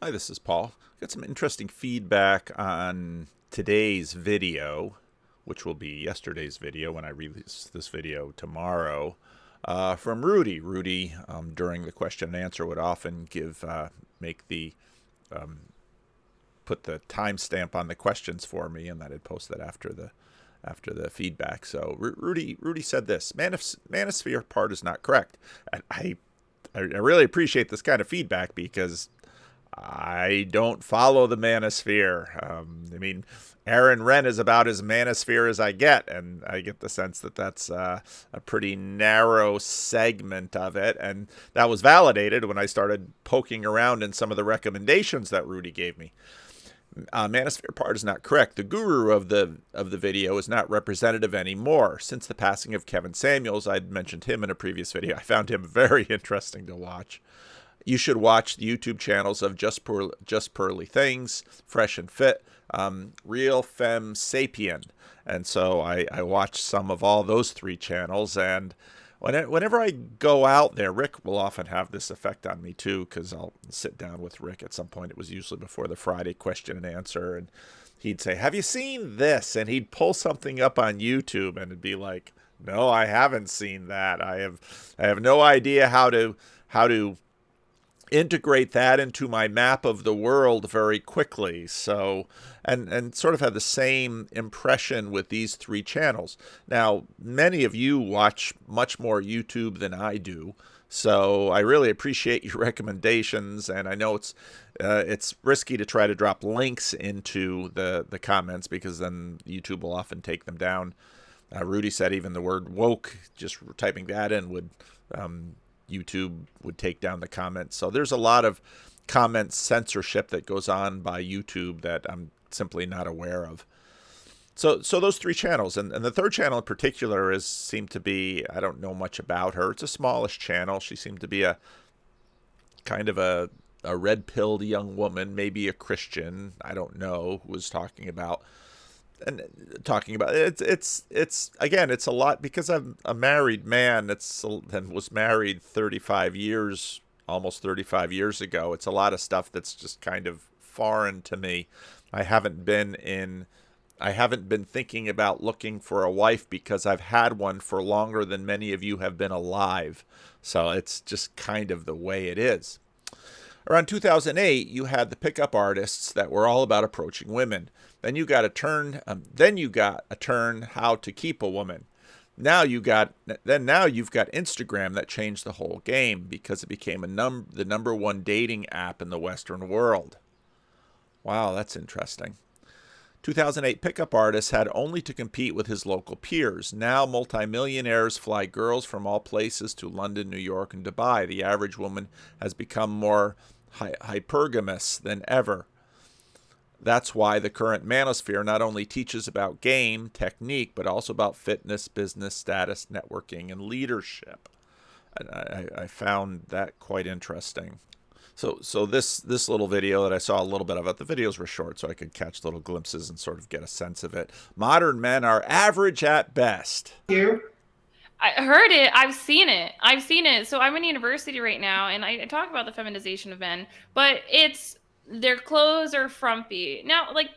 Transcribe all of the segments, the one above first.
Hi, this is Paul. Got some interesting feedback on today's video, which will be yesterday's video when I release this video tomorrow, from Rudy. Rudy, during the question and answer, would often make the put the timestamp on the questions for me, and then I'd post that after the feedback. So Rudy said this: Manosphere part is not correct. And I really appreciate this kind of feedback because I don't follow the Manosphere. Aaron Wrenn is about as Manosphere as I get, and I get the sense that that's a pretty narrow segment of it, and that was validated when I started poking around in some of the recommendations that Rudy gave me. Manosphere part is not correct. The guru of the video is not representative anymore. Since the passing of Kevin Samuels, I'd mentioned him in a previous video. I found him very interesting to watch. You should watch the YouTube channels of Just Pearly Things, Fresh and Fit, Real Femme Sapien. And so I watched some of all those three channels. And whenever I go out there, Rick will often have this effect on me too, because I'll sit down with Rick at some point. It was usually before the Friday question and answer. And he'd say, "Have you seen this?" And he'd pull something up on YouTube and it'd be like, "No, I haven't seen that. I have no idea how to integrate that into my map of the world very quickly." So, and sort of had the same impression with these three channels. Now, many of you watch much more YouTube than I do, so I really appreciate your recommendations. And I know it's risky to try to drop links into the comments because then YouTube will often take them down. Rudy said even the word woke, just typing that in would YouTube would take down the comments. So there's a lot of comment censorship that goes on by YouTube that I'm simply not aware of. So those three channels, and the third channel in particular seemed to be, I don't know much about her. It's a smallish channel. She seemed to be a kind of a red-pilled young woman, maybe a Christian, I don't know, who was talking about it's again, it's a lot because I'm a married man and was married 35 years, almost 35 years ago. It's a lot of stuff that's just kind of foreign to me. I haven't been thinking about looking for a wife because I've had one for longer than many of you have been alive. So it's just kind of the way it is. Around 2008, you had the pickup artists that were all about approaching women. Then you got a turn. How to keep a woman. Now you've got Instagram that changed the whole game because it became the number one dating app in the Western world. Wow, that's interesting. 2008 pickup artists had only to compete with his local peers. Now multimillionaires fly girls from all places to London, New York, and Dubai. The average woman has become more hypergamous than ever. That's why the current Manosphere not only teaches about game, technique, but also about fitness, business, status, networking, and leadership. And I found that quite interesting. So this little video that I saw a little bit of it, the videos were short, so I could catch little glimpses and sort of get a sense of it. Modern men are average at best. I heard it. I've seen it. So I'm in university right now, and I talk about the feminization of men, but their clothes are frumpy. Now, like,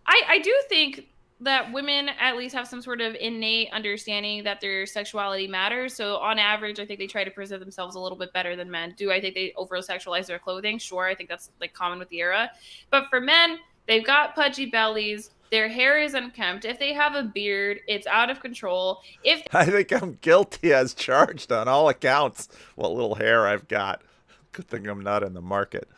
I do think that women at least have some sort of innate understanding that their sexuality matters. So on average, I think they try to present themselves a little bit better than men. Do I think they over sexualize their clothing? Sure. I think that's like common with the era. But for men, they've got pudgy bellies. Their hair is unkempt. If they have a beard, it's out of control. If I think I'm guilty as charged on all accounts. What little hair I've got. Good thing I'm not in the market.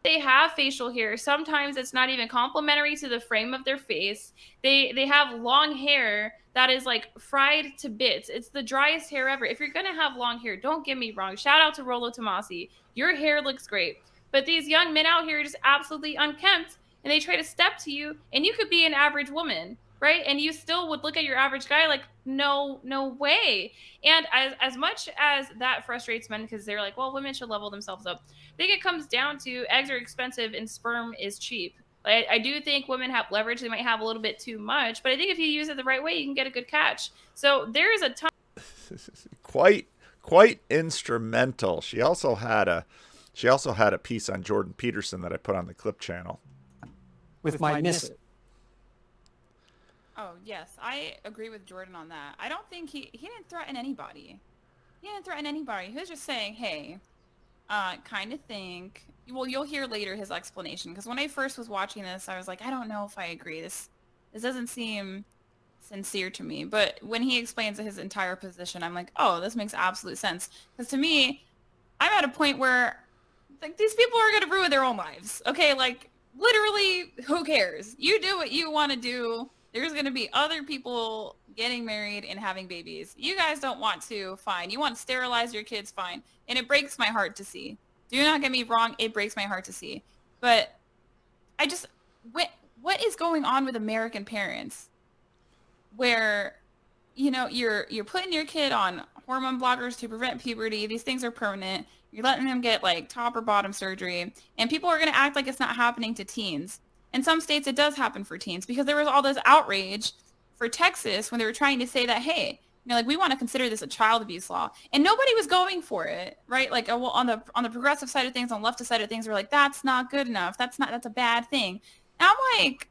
they have facial hair, sometimes it's not even complementary to the frame of their face. They have long hair that is like fried to bits. It's the driest hair ever. If you're gonna have long hair, don't get me wrong, shout out to Rolo Tomasi, your hair looks great. But these young men out here are just absolutely unkempt, and they try to step to you, and you could be an average woman, right? And you still would look at your average guy like, no way. And as much as that frustrates men because they're like, well, women should level themselves up, I think it comes down to eggs are expensive and sperm is cheap. I do think women have leverage. They might have a little bit too much, but I think if you use it the right way, you can get a good catch. So there is a ton. Quite instrumental. She also had She also had a piece on Jordan Peterson that I put on the clip channel. With my missive. Oh, yes. I agree with Jordan on that. I don't think he didn't threaten anybody. He didn't threaten anybody. He was just saying, hey, kind of think, well, you'll hear later his explanation. Because when I first was watching this, I was like, I don't know if I agree. This doesn't seem sincere to me. But when he explains his entire position, I'm like, oh, this makes absolute sense. Because to me, I'm at a point where like these people are going to ruin their own lives. Okay, like literally, who cares? You do what you want to do. There's going to be other people getting married and having babies. You guys don't want to, fine. You want to sterilize your kids, fine. And it breaks my heart to see. Do not get me wrong, it breaks my heart to see. But I just, what is going on with American parents where, you know, you're putting your kid on hormone blockers to prevent puberty. These things are permanent. You're letting them get like top or bottom surgery, and people are going to act like it's not happening to teens. In some states, it does happen for teens because there was all this outrage for Texas when they were trying to say that, hey, you know, like we want to consider this a child abuse law, and nobody was going for it, right? Like, well, on the progressive side of things, on the left side of things, we're like, that's not good enough. That's a bad thing. And I'm like,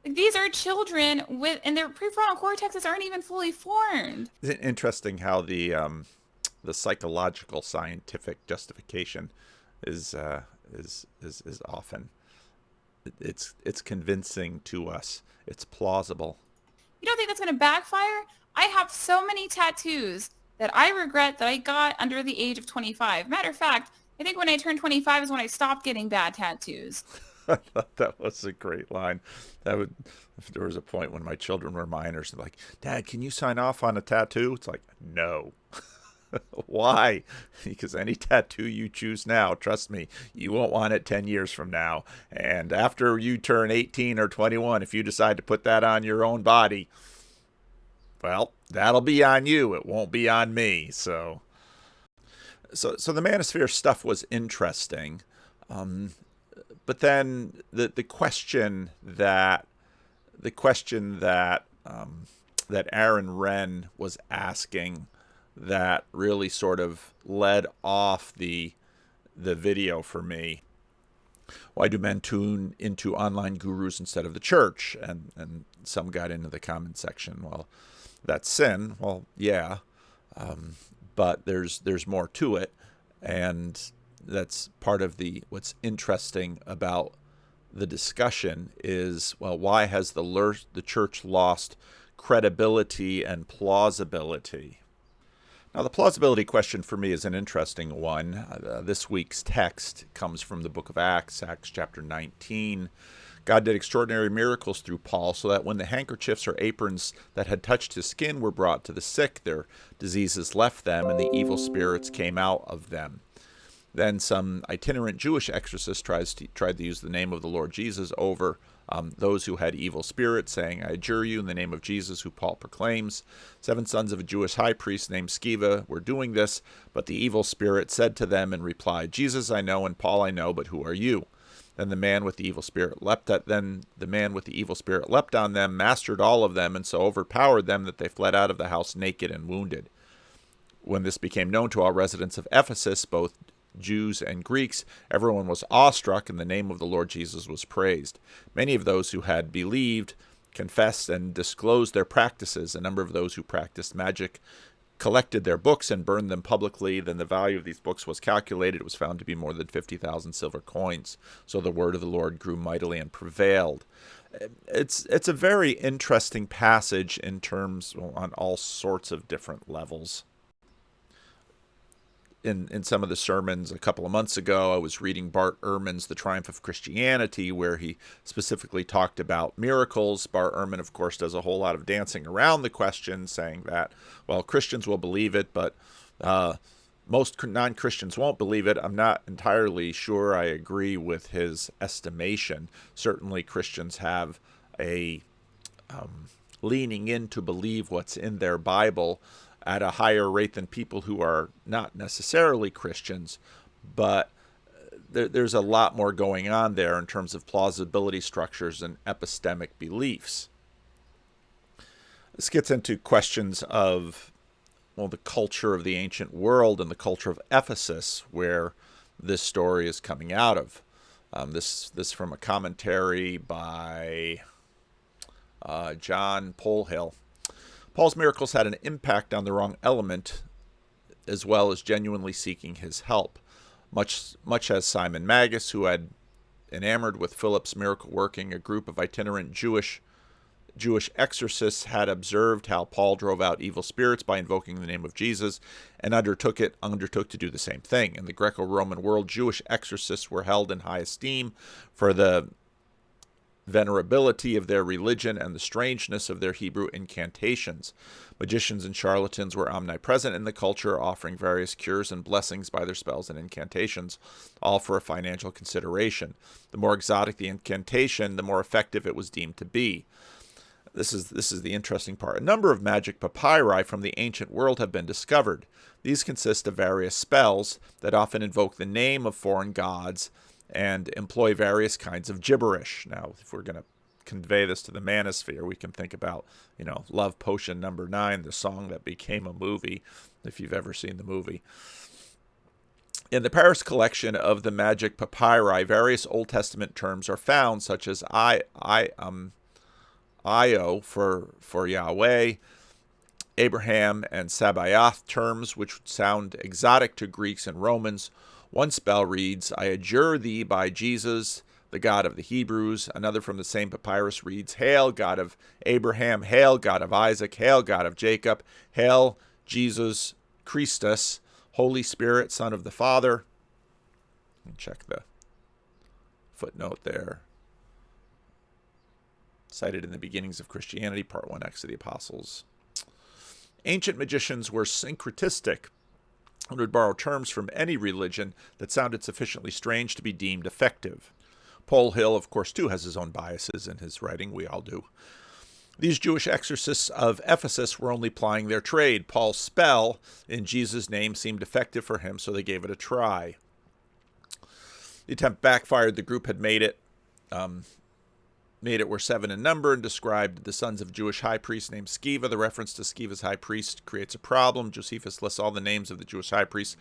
these are children and their prefrontal cortexes aren't even fully formed. Isn't it interesting how the psychological scientific justification is often it's convincing to us. It's plausible. You don't think that's going to backfire? I have so many tattoos that I regret that I got under the age of 25. Matter of fact, I think when I turned 25 is when I stopped getting bad tattoos. I thought that was a great line. If there was a point when my children were minors, like, Dad, can you sign off on a tattoo? It's like, no. Why? Because any tattoo you choose now, trust me, you won't want it 10 years from now. And after you turn 18 or 21, if you decide to put that on your own body, well, that'll be on you. It won't be on me. So the Manosphere stuff was interesting. But then the question that that Aaron Wren was asking that really sort of led off the video for me. Why do men tune into online gurus instead of the church? And some got into the comment section. Well, that's sin. Well, yeah, but there's more to it, and that's part of what's interesting about the discussion is, well, why has the church lost credibility and plausibility? Now, the plausibility question for me is an interesting one. This week's text comes from the book of Acts chapter 19. God did extraordinary miracles through Paul, so that when the handkerchiefs or aprons that had touched his skin were brought to the sick, their diseases left them, and the evil spirits came out of them. Then some itinerant Jewish exorcist tried to use the name of the Lord Jesus over those who had evil spirits, saying, I adjure you in the name of Jesus, who Paul proclaims. 7 sons of a Jewish high priest named Sceva were doing this, but the evil spirit said to them in reply, Jesus I know and Paul I know, but who are you? Then the man with the evil spirit leapt on them, mastered all of them, and so overpowered them that they fled out of the house naked and wounded. When this became known to all residents of Ephesus, both Jews and Greeks, everyone was awestruck, and the name of the Lord Jesus was praised. Many of those who had believed confessed and disclosed their practices. A number of those who practiced magic collected their books and burned them publicly. Then the value of these books was calculated. It was found to be more than 50,000 silver coins. So the word of the Lord grew mightily and prevailed. It's a very interesting passage in terms, on all sorts of different levels. In some of the sermons a couple of months ago, I was reading Bart Ehrman's The Triumph of Christianity, where he specifically talked about miracles. Bart Ehrman, of course, does a whole lot of dancing around the question, saying that, well, Christians will believe it, but most non-Christians won't believe it. I'm not entirely sure I agree with his estimation. Certainly Christians have a leaning in to believe what's in their Bible at a higher rate than people who are not necessarily Christians, but there's a lot more going on there in terms of plausibility structures and epistemic beliefs. This gets into questions of, well, the culture of the ancient world and the culture of Ephesus, where this story is coming out of. This from a commentary by John Polhill. Paul's miracles had an impact on the wrong element, as well as genuinely seeking his help, much as Simon Magus, who had enamored with Philip's miracle working, a group of itinerant Jewish exorcists had observed how Paul drove out evil spirits by invoking the name of Jesus, and undertook to do the same thing. In the Greco-Roman world, Jewish exorcists were held in high esteem for the venerability of their religion and the strangeness of their Hebrew incantations. Magicians and charlatans were omnipresent in the culture, offering various cures and blessings by their spells and incantations, all for a financial consideration. The more exotic the incantation, the more effective it was deemed to be. This is the interesting part. A number of magic papyri from the ancient world have been discovered. These consist of various spells that often invoke the name of foreign gods and employ various kinds of gibberish. Now, if we're going to convey this to the Manosphere, we can think about, Love Potion Number 9, the song that became a movie, if you've ever seen the movie. In the Paris collection of the magic papyri, various Old Testament terms are found, such as Io for Yahweh, Abraham, and Sabaoth, terms which sound exotic to Greeks and Romans. One spell reads, I adjure thee by Jesus, the God of the Hebrews. Another from the same papyrus reads, Hail, God of Abraham, hail, God of Isaac, hail, God of Jacob, hail, Jesus Christus, Holy Spirit, Son of the Father. Check the footnote there. Cited in the Beginnings of Christianity, Part 1, Acts of the Apostles. Ancient magicians were syncretistic and would borrow terms from any religion that sounded sufficiently strange to be deemed effective. Polhill, of course, too, has his own biases in his writing. We all do. These Jewish exorcists of Ephesus were only plying their trade. Paul's spell in Jesus' name seemed effective for him, so they gave it a try. The attempt backfired. The group had made it were 7 in number and described the sons of a Jewish high priest named Sceva. The reference to Sceva's high priest creates a problem. Josephus lists all the names of the Jewish high priests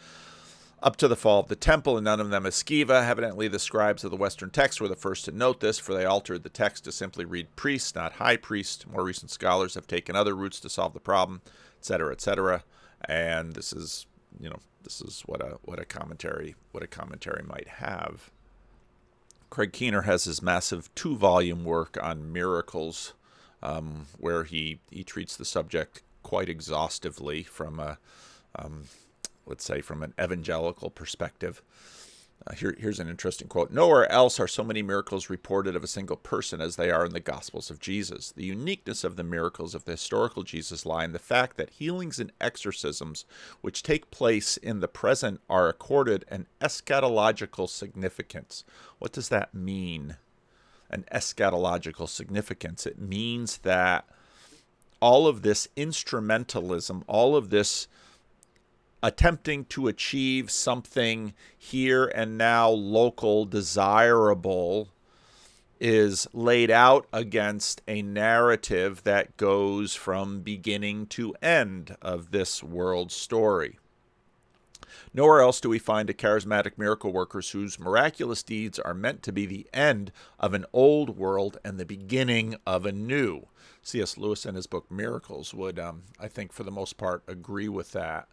up to the fall of the temple, and none of them is Sceva. Evidently, the scribes of the Western text were the first to note this, for they altered the text to simply read priest, not high priest. More recent scholars have taken other routes to solve the problem, etc., etc. And this is what a commentary might have. Craig Keener has his massive 2-volume work on miracles, where he treats the subject quite exhaustively from from an evangelical perspective. Here's an interesting quote. Nowhere else are so many miracles reported of a single person as they are in the Gospels of Jesus. The uniqueness of the miracles of the historical Jesus lie in the fact that healings and exorcisms which take place in the present are accorded an eschatological significance. What does that mean? An eschatological significance. It means that all of this instrumentalism, all of this attempting to achieve something here and now, local, desirable, is laid out against a narrative that goes from beginning to end of this world story. Nowhere else do we find a charismatic miracle workers whose miraculous deeds are meant to be the end of an old world and the beginning of a new. C.S. Lewis in his book Miracles would, I think, for the most part, agree with that.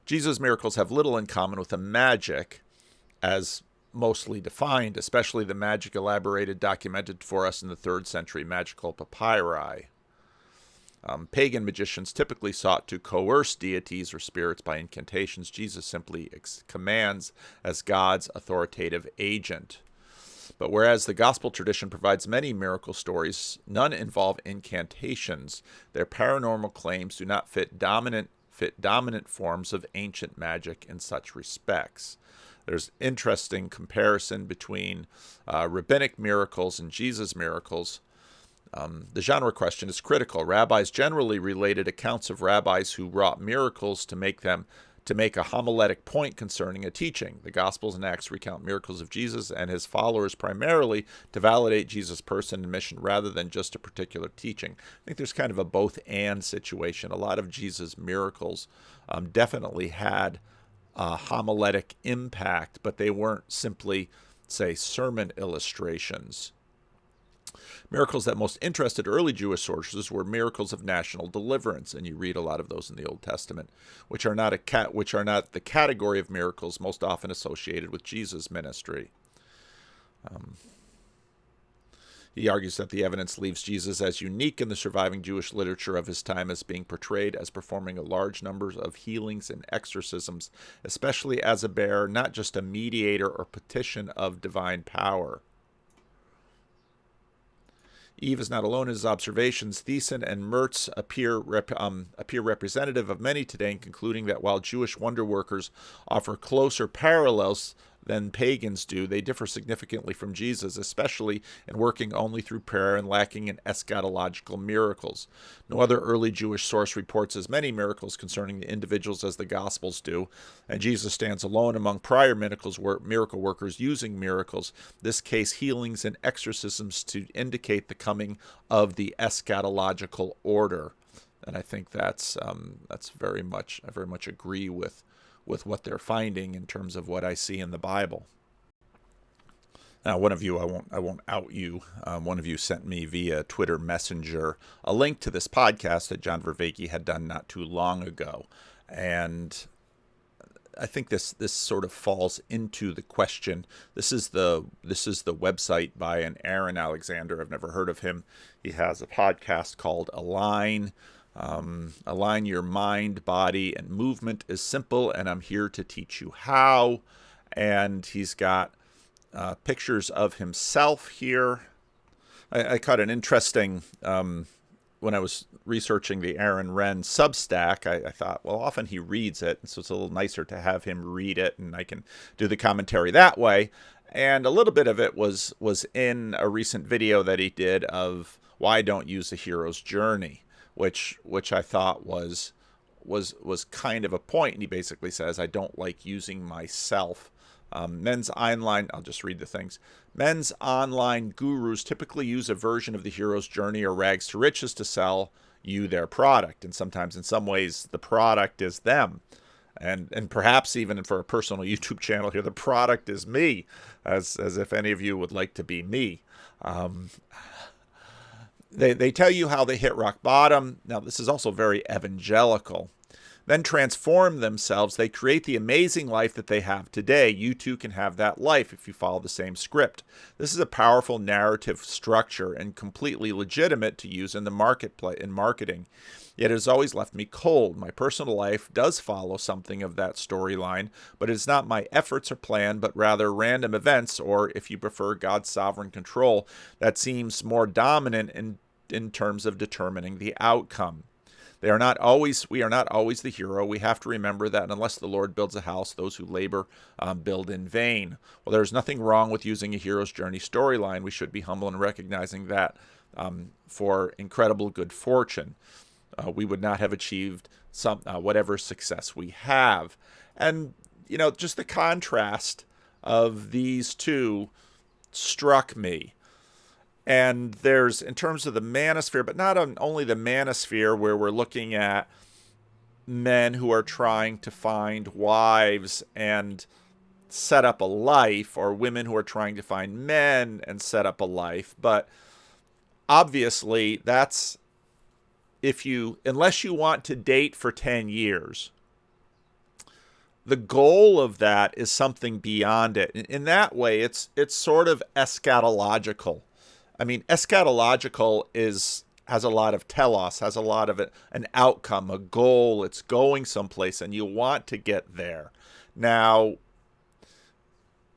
Jesus' miracles have little in common with the magic as mostly defined, especially the magic elaborated, documented for us in the 3rd century magical papyri. Pagan magicians typically sought to coerce deities or spirits by incantations. Jesus simply commands as God's authoritative agent. But whereas the gospel tradition provides many miracle stories, none involve incantations. Their paranormal claims do not fit dominant forms of ancient magic in such respects. There's interesting comparison between rabbinic miracles and Jesus' miracles. The genre question is critical. Rabbis generally related accounts of rabbis who wrought miracles to make a homiletic point concerning a teaching. The Gospels and Acts recount miracles of Jesus and his followers primarily to validate Jesus' person and mission rather than just a particular teaching. I think there's kind of a both-and situation. A lot of Jesus' miracles definitely had homiletic impact, but they weren't simply, say, sermon illustrations. Miracles that most interested early Jewish sources were miracles of national deliverance, and you read a lot of those in the Old Testament, which are not the category of miracles most often associated with Jesus' ministry. He argues that the evidence leaves Jesus as unique in the surviving Jewish literature of his time as being portrayed as performing a large number of healings and exorcisms, especially as a bearer, not just a mediator or petition of divine power. Eve is not alone in his observations. Thiessen and Mertz appear representative of many today in concluding that while Jewish wonder workers offer closer parallels than pagans do, they differ significantly from Jesus, especially in working only through prayer and lacking in eschatological miracles. No other early Jewish source reports as many miracles concerning the individuals as the Gospels do, and Jesus stands alone among prior miracle workers using miracles, this case healings and exorcisms, to indicate the coming of the eschatological order. And I think that's very much, I very much agree with what they're finding in terms of what I see in the Bible. Now, one of you, I won't out you. One of you sent me via Twitter Messenger a link to this podcast that John Vervaeke had done not too long ago, and I think this sort of falls into the question. This is the website by an Aaron Alexander. I've never heard of him. He has a podcast called Align. Align your mind, body, and movement is simple, and I'm here to teach you how. And he's got pictures of himself here. I caught an interesting, when I was researching the Aaron Renn Substack, I thought, well, often he reads it, so it's a little nicer to have him read it, and I can do the commentary that way. And a little bit of it was in a recent video that he did of why I don't use the hero's journey, which I thought was kind of a point. And he basically says, I don't like using myself. Men's online, I'll just read the things. Men's online gurus typically use a version of the hero's journey or rags to riches to sell you their product. And sometimes in some ways the product is them. And perhaps even for a personal YouTube channel here, the product is me, as if any of you would like to be me. They tell you how they hit rock bottom. Now, this is also very evangelical. Then transform themselves. They create the amazing life that they have today. You too can have that life if you follow the same script. This is a powerful narrative structure and completely legitimate to use in the marketplace, in marketing. Yet it has always left me cold. My personal life does follow something of that storyline, but it is not my efforts or plan, but rather random events, or if you prefer, God's sovereign control, that seems more dominant in terms of determining the outcome. We are not always the hero. We have to remember that unless the Lord builds a house, those who labor build in vain. Well, there's nothing wrong with using a hero's journey storyline. We should be humble in recognizing that for incredible good fortune, we would not have achieved whatever success we have. And, just the contrast of these two struck me. And there's, in terms of the manosphere, but not only the manosphere, where we're looking at men who are trying to find wives and set up a life, or women who are trying to find men and set up a life. But obviously, that's unless you want to date for 10 years, the goal of that is something beyond it. In that way, it's sort of eschatological. I mean, eschatological has a lot of telos, has a lot of an outcome, a goal. It's going someplace, and you want to get there. Now,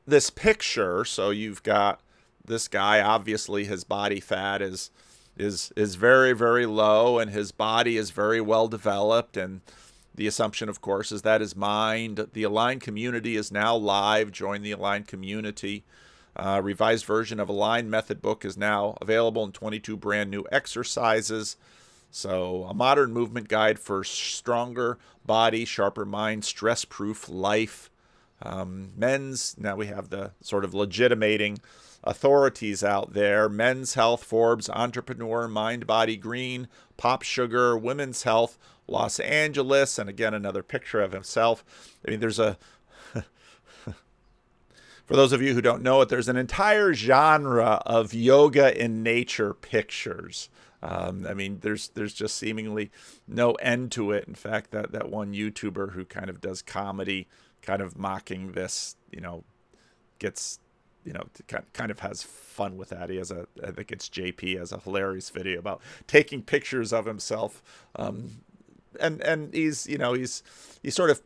this picture, so you've got this guy, obviously his body fat is very, very low, and his body is very well developed, and the assumption, of course, is that his mind, the Align community is now live. Join the Align community. Revised version of Align Method book is now available in 22 brand new exercises. So a modern movement guide for stronger body, sharper mind, stress-proof life. Now we have the sort of legitimating authorities out there. Men's Health, Forbes, Entrepreneur, Mind, Body, Green, Pop Sugar, Women's Health, Los Angeles, and again another picture of himself. I mean, there's a for those of you who don't know it, there's an entire genre of yoga in nature pictures. I mean, there's just seemingly no end to it. In fact, that one YouTuber who kind of does comedy, kind of mocking this, gets, kind of has fun with that. He has I think it's JP, has a hilarious video about taking pictures of himself, and he's sort of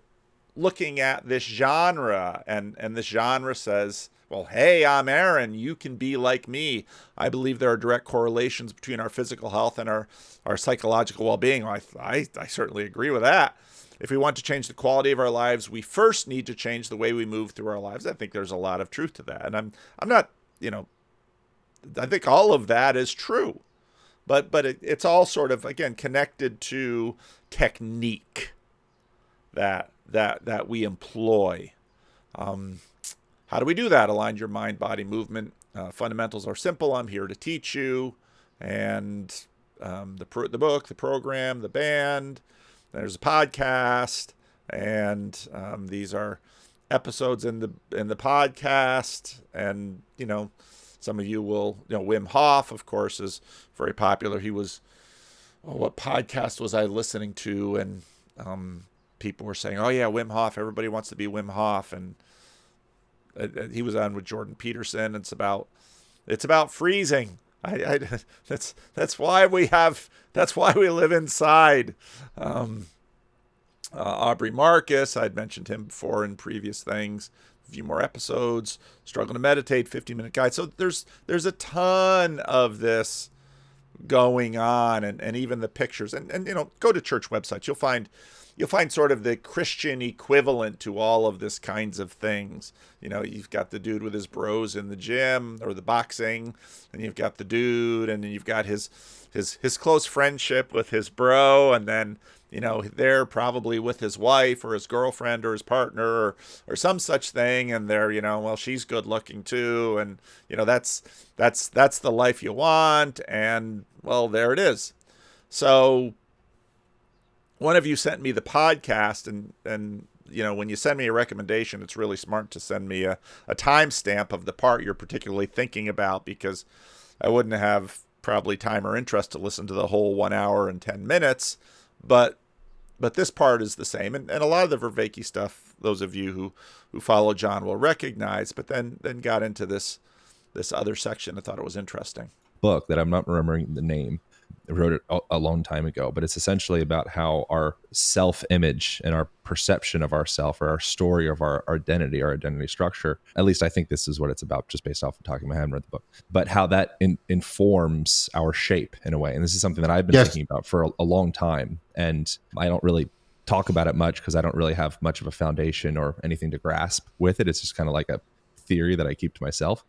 looking at this genre, and this genre says, well, hey, I'm Aaron, you can be like me. I believe there are direct correlations between our physical health and our psychological well-being. I certainly agree with that. If we want to change the quality of our lives, we first need to change the way we move through our lives. I think there's a lot of truth to that. And I'm not, I think all of that is true. But it's all sort of, again, connected to technique that we employ. How do we do that? Align your mind, body, movement. Fundamentals are simple. I'm here to teach you. And the book, the program, the band. There's a podcast, and these are episodes in the podcast. And some of you will, Wim Hof, of course, is very popular. He was, what podcast was I listening to? And people were saying, oh yeah, Wim Hof. Everybody wants to be Wim Hof, and he was on with Jordan Peterson. It's about freezing. That's why we live inside. Aubrey Marcus, I'd mentioned him before in previous things. A few more episodes. Struggle to Meditate, 15-minute guide. So there's a ton of this going on, and even the pictures. And go to church websites. You'll find sort of the Christian equivalent to all of this kinds of things. You've got the dude with his bros in the gym or the boxing, and you've got the dude, and then you've got his close friendship with his bro, and then they're probably with his wife or his girlfriend or his partner or some such thing, and they're well, she's good looking too, and that's the life you want, and well, there it is. So one of you sent me the podcast, and when you send me a recommendation, it's really smart to send me a timestamp of the part you're particularly thinking about, because I wouldn't have probably time or interest to listen to the whole 1 hour and 10 minutes, but this part is the same, and a lot of the Vervaeke stuff, those of you who follow John will recognize, but then got into this other section. I thought it was interesting. Book that I'm not remembering the name. I wrote it a long time ago, but it's essentially about how our self-image and our perception of ourself, or our story of our identity structure, at least I think this is what it's about, just based off of talking. I haven't read the book, but how that informs our shape in a way. And this is something that I've been thinking about for a long time. And I don't really talk about it much because I don't really have much of a foundation or anything to grasp with it. It's just kind of like a theory that I keep to myself.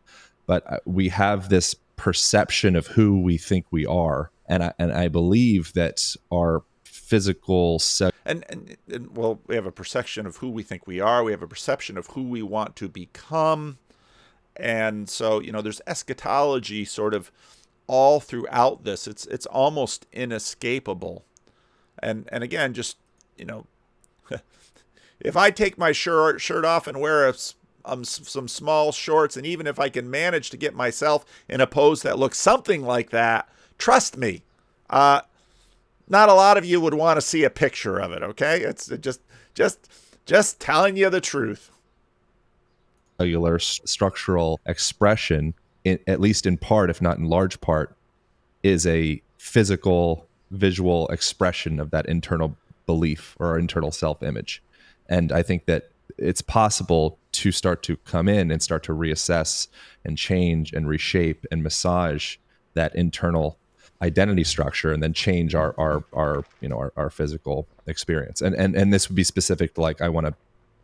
But we have this perception of who we think we are. And I believe that our physical and well, we have a perception of who we think we are. We have a perception of who we want to become. And so, there's eschatology sort of all throughout this. It's almost inescapable. And again, just, if I take my shirt off and wear some small shorts, and even if I can manage to get myself in a pose that looks something like that, trust me, not a lot of you would want to see a picture of it. Okay, it's just telling you the truth. Cellular structural expression, at least in part, if not in large part, is a physical, visual expression of that internal belief or internal self-image. And I think that it's possible to start to come in and start to reassess and change and reshape and massage that internal identity structure, and then change our physical experience. And this would be specific to, like, I want to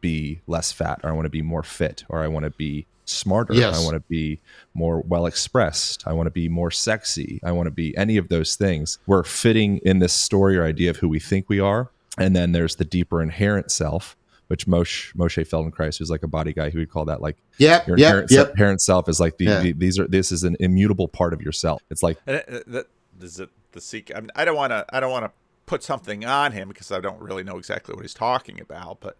be less fat, or I want to be more fit, or I want to be smarter. Yes. I want to be more well expressed. I want to be more sexy. I want to be any of those things. We're fitting in this story or idea of who we think we are. And then there's the deeper inherent self, which Moshe Feldenkrais, who's like a body guy, who would call that like your inherent self is like this is an immutable part of yourself. It's like is it the secret? I don't want to put something on him because I don't really know exactly what he's talking about. But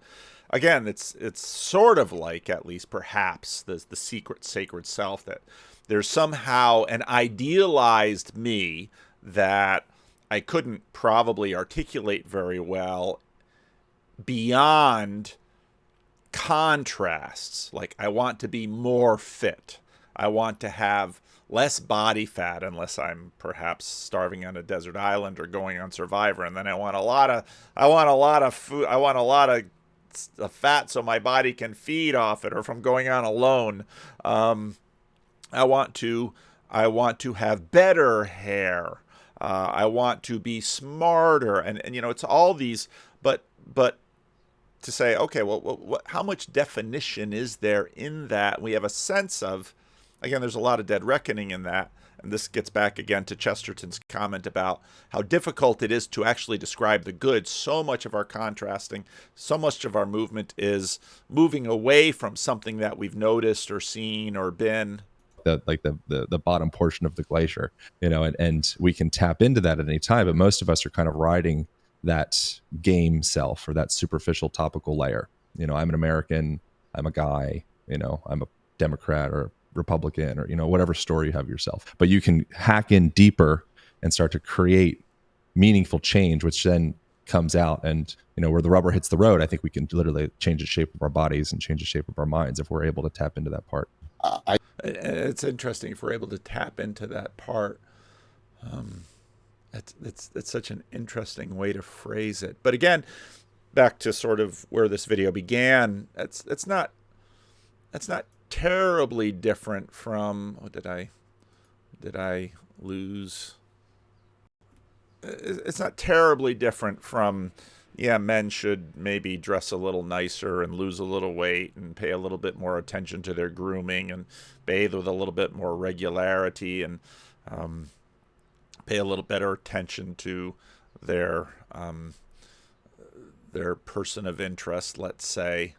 again, it's sort of like, at least perhaps, the secret sacred self, that there's somehow an idealized me that I couldn't probably articulate very well beyond contrasts. Like, I want to be more fit. I want to have less body fat, unless I'm perhaps starving on a desert island or going on Survivor. And then I want a lot of food. I want a lot of fat so my body can feed off it, or if I'm going on alone. I want to have better hair. I want to be smarter, and it's all these. But to say, okay, well, how much definition is there in that? We have a sense of, again, there's a lot of dead reckoning in that. And this gets back again to Chesterton's comment about how difficult it is to actually describe the good. So much of our contrasting, so much of our movement is moving away from something that we've noticed or seen or been. The bottom portion of the glacier, and we can tap into that at any time. But most of us are kind of riding that game self, or that superficial topical layer. I'm an American, I'm a guy, I'm a Democrat or Republican, or whatever story you have yourself. But you can hack in deeper and start to create meaningful change, which then comes out, and where the rubber hits the road, I think we can literally change the shape of our bodies and change the shape of our minds if we're able to tap into that part. It's interesting if we're able to tap into that part. It's such an interesting way to phrase it. But again, back to sort of where this video began, it's not terribly different from, did I lose? It's not terribly different from, men should maybe dress a little nicer and lose a little weight and pay a little bit more attention to their grooming and bathe with a little bit more regularity and pay a little better attention to their person of interest, let's say.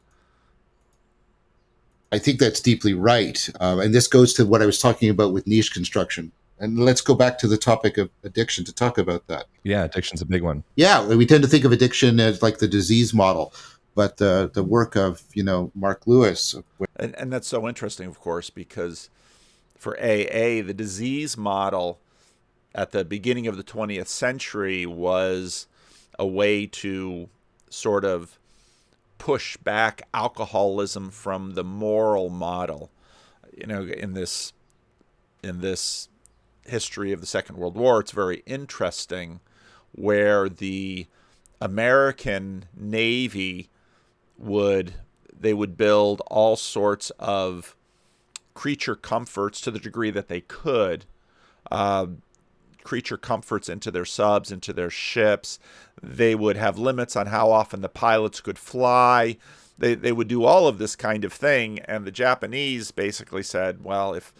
I think that's deeply right. And this goes to what I was talking about with niche construction. And let's go back to the topic of addiction to talk about that. Yeah, addiction's a big one. Yeah, we tend to think of addiction as like the disease model, but the work of, Mark Lewis. And that's so interesting, of course, because for AA, the disease model at the beginning of the 20th century was a way to sort of push back alcoholism from the moral model. In this history of the Second World War, it's very interesting where the American Navy would build all sorts of creature comforts to the degree that they could, creature comforts into their subs, into their ships. They would have limits on how often the pilots could fly. They would do all of this kind of thing, and the Japanese basically said, well, if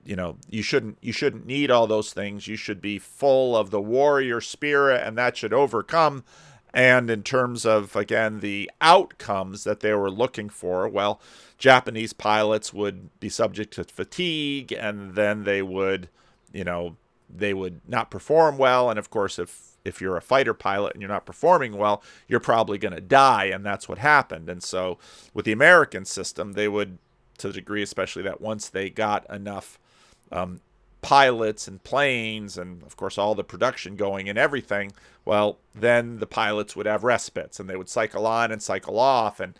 you shouldn't need all those things. You should be full of the warrior spirit, and that should overcome. And in terms of, again, the outcomes that they were looking for, well, Japanese pilots would be subject to fatigue, and then they would not perform well. And of course, if you're a fighter pilot and you're not performing well, you're probably going to die. And that's what happened. And so with the American system, they would, to the degree especially that once they got enough pilots and planes and, of course, all the production going and everything, well, then the pilots would have respites, and they would cycle on and cycle off, and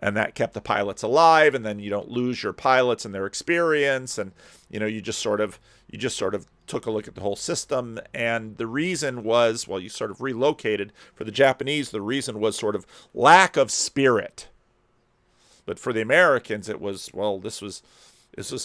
that kept the pilots alive. And then you don't lose your pilots and their experience, and you just sort of took a look at the whole system. And the reason was, well, you sort of relocated. For the Japanese, the reason was sort of lack of spirit. But for the Americans, it was, well, this was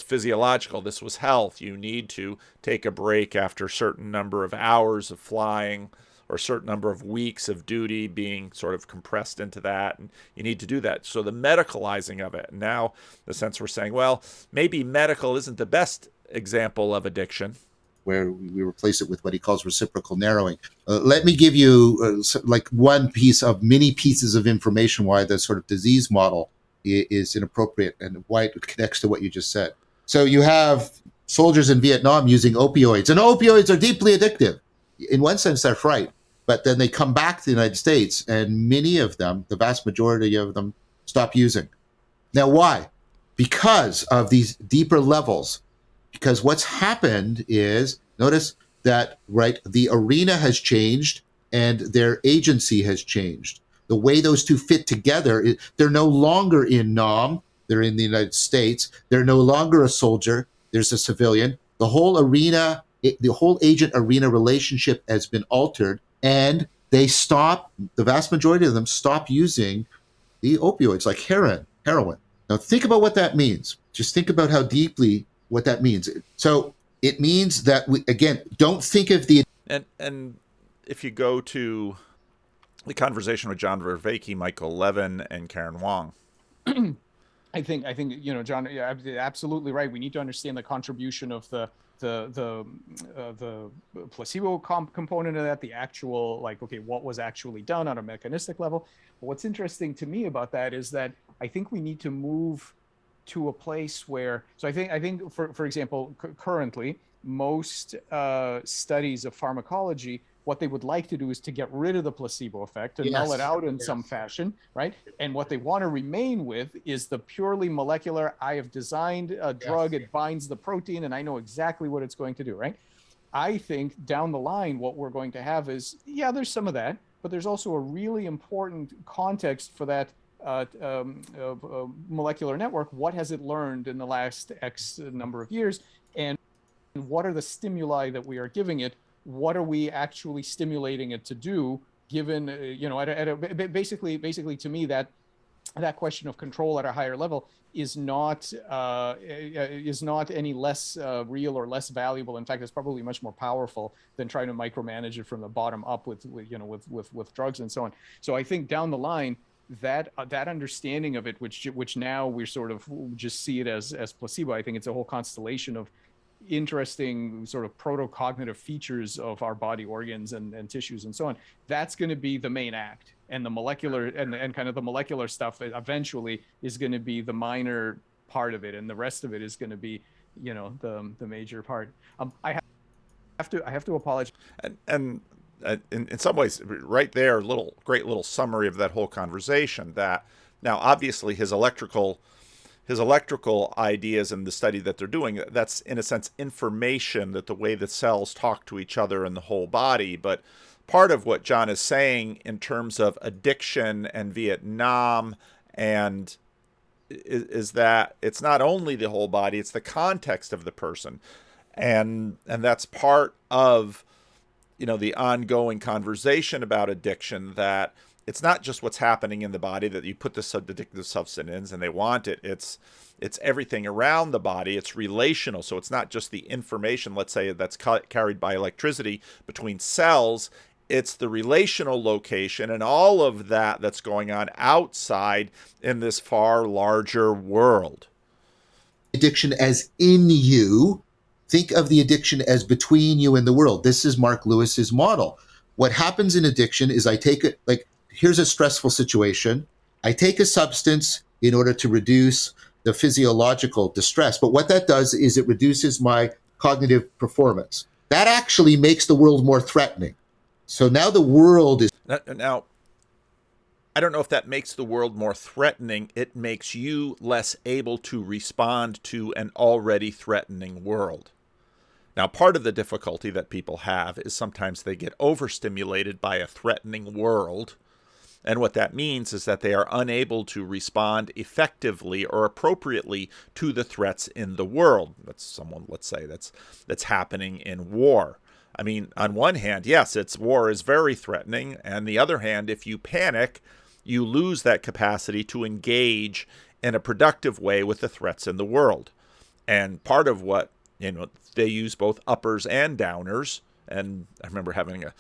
physiological. This was health. You need to take a break after a certain number of hours of flying, or a certain number of weeks of duty being sort of compressed into that. And you need to do that. So the medicalizing of it. And now, in a sense, we're saying, well, maybe medical isn't the best example of addiction, where we replace it with what he calls reciprocal narrowing. Let me give you like one piece of many pieces of information why the sort of disease model is inappropriate and why it connects to what you just said. So you have soldiers in Vietnam using opioids, and opioids are deeply addictive. In one sense, that's right. but then they come back to the United States, and many of them, the vast majority of them, stop using. Now, why? Because of these deeper levels. Because what's happened is, notice that, right, the arena has changed and their agency has changed. The way those two fit together, they're no longer in Nam, they're in the United States. They're no longer a soldier, there's a civilian. The whole arena, the whole agent arena relationship has been altered, and they stop, the vast majority of them stop using the opioids like heroin. Now think about what that means. Just think about how deeply what that means. So it means that we, again, don't think of the... And if you go to the conversation with John Vervaeke, Michael Levin, and Karen Wong. I think John, you're absolutely right. We need to understand the contribution of the placebo component of that, the actual, like, okay, what was actually done on a mechanistic level. But what's interesting to me about that is that I think we need to move to a place where, so I think for example, currently most studies of pharmacology, what they would like to do is to get rid of the placebo effect, to null it out in some fashion, right? And what they want to remain with is the purely molecular, I have designed a drug, it binds the protein, and I know exactly what it's going to do, right? I think down the line, what we're going to have is, yeah, there's some of that, but there's also a really important context for that molecular network. What has it learned in the last X number of years? And what are the stimuli that we are giving it? What are we actually stimulating it to do, given, basically to me, that question of control at a higher level is not any less real or less valuable. In fact, it's probably much more powerful than trying to micromanage it from the bottom up with drugs and so on. So I think down the line, that understanding of it, which now we sort of just see it as placebo, I think it's a whole constellation of interesting sort of proto-cognitive features of our body organs and tissues and so on. That's going to be the main act, and the molecular and kind of the molecular stuff eventually is going to be the minor part of it, and the rest of it is going to be, the major part. I have to apologize. And in some ways, right there, great little summary of that whole conversation. That now, obviously, his electrical ideas and the study that they're doing, that's in a sense information, that the way that cells talk to each other in the whole body. But part of what John is saying in terms of addiction and Vietnam and is that it's not only the whole body, it's the context of the person. And that's part of, the ongoing conversation about addiction, that it's not just what's happening in the body, that you put this addictive substance in and they want it. It's everything around the body. It's relational. So it's not just the information, let's say, that's carried by electricity between cells. It's the relational location and all of that that's going on outside in this far larger world. Addiction as in you. Think of the addiction as between you and the world. This is Mark Lewis's model. What happens in addiction is I take it, like, here's a stressful situation. I take a substance in order to reduce the physiological distress. But what that does is it reduces my cognitive performance. That actually makes the world more threatening. So now the world is... Now, I don't know if that makes the world more threatening. It makes you less able to respond to an already threatening world. Now, part of the difficulty that people have is sometimes they get overstimulated by a threatening world. And what that means is that they are unable to respond effectively or appropriately to the threats in the world. That's someone, let's say, that's happening in war. I mean, on one hand, yes, war is very threatening. And the other hand, if you panic, you lose that capacity to engage in a productive way with the threats in the world. And part of what, they use both uppers and downers. And I remember having a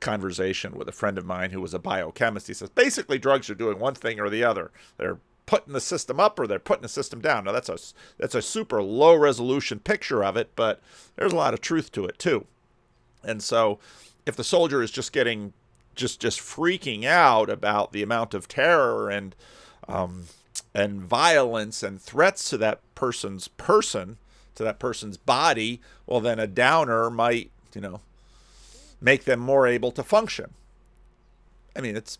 conversation with a friend of mine who was a biochemist. He says, basically, drugs are doing one thing or the other. They're putting the system up or they're putting the system down. Now, that's a super low resolution picture of it, but there's a lot of truth to it too. And so if the soldier is just getting just freaking out about the amount of terror and violence and threats to that person's body, well, then a downer might, make them more able to function. I mean, it's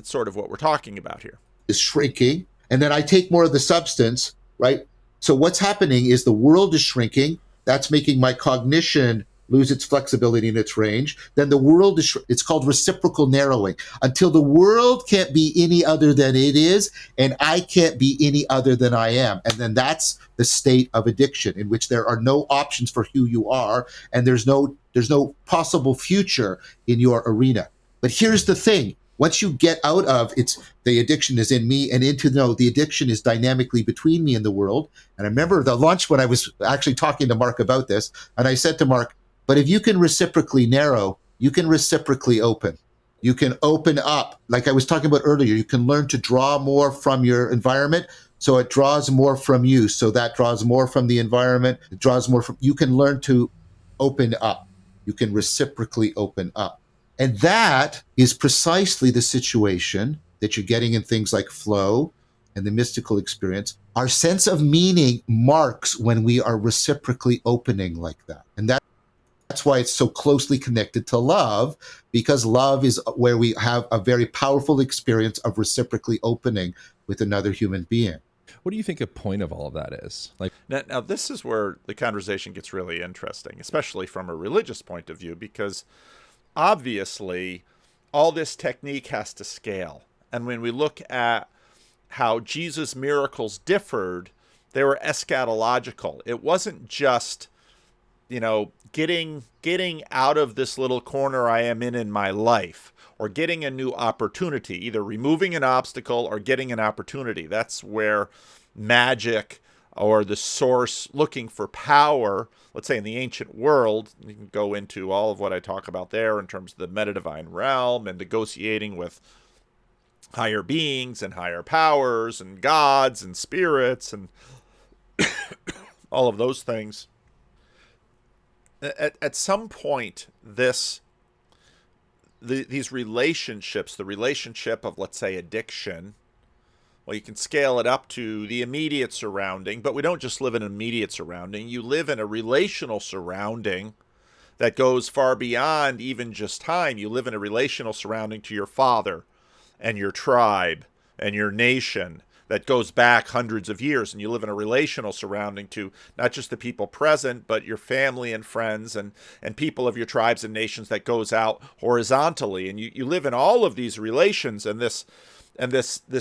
sort of what we're talking about here. Is shrinking, and then I take more of the substance, right? So what's happening is the world is shrinking. That's making my cognition lose its flexibility and its range. Then the world is, it's called reciprocal narrowing, until the world can't be any other than it is, and I can't be any other than I am. And then that's the state of addiction, in which there are no options for who you are, and there's no possible future in your arena. But here's the thing. Once you get out of the addiction is in me and into the addiction is dynamically between me and the world. And I remember the lunch when I was actually talking to Mark about this, and I said to Mark, but if you can reciprocally narrow, you can reciprocally open. You can open up. Like I was talking about earlier, you can learn to draw more from your environment, so it draws more from you. So that draws more from the environment. It draws more from, you can learn to open up. You can reciprocally open up. And that is precisely the situation that you're getting in things like flow and the mystical experience. Our sense of meaning marks when we are reciprocally opening like that. And that's why it's so closely connected to love, because love is where we have a very powerful experience of reciprocally opening with another human being. What do you think a point of all of that is? Like, now this is where the conversation gets really interesting, especially from a religious point of view, because obviously, all this technique has to scale. And when we look at how Jesus' miracles differed, they were eschatological. It wasn't just, getting out of this little corner I am in my life, or getting a new opportunity, either removing an obstacle or getting an opportunity. That's where magic or the source looking for power, let's say in the ancient world, you can go into all of what I talk about there in terms of the metadivine realm and negotiating with higher beings and higher powers and gods and spirits and all of those things. At some point, these relationships, the relationship of, let's say, addiction, well, you can scale it up to the immediate surrounding, but we don't just live in an immediate surrounding. You live in a relational surrounding that goes far beyond even just time. You live in a relational surrounding to your father and your tribe and your nation that goes back hundreds of years. And you live in a relational surrounding to not just the people present, but your family and friends and people of your tribes and nations that goes out horizontally. And you live in all of these relations, and this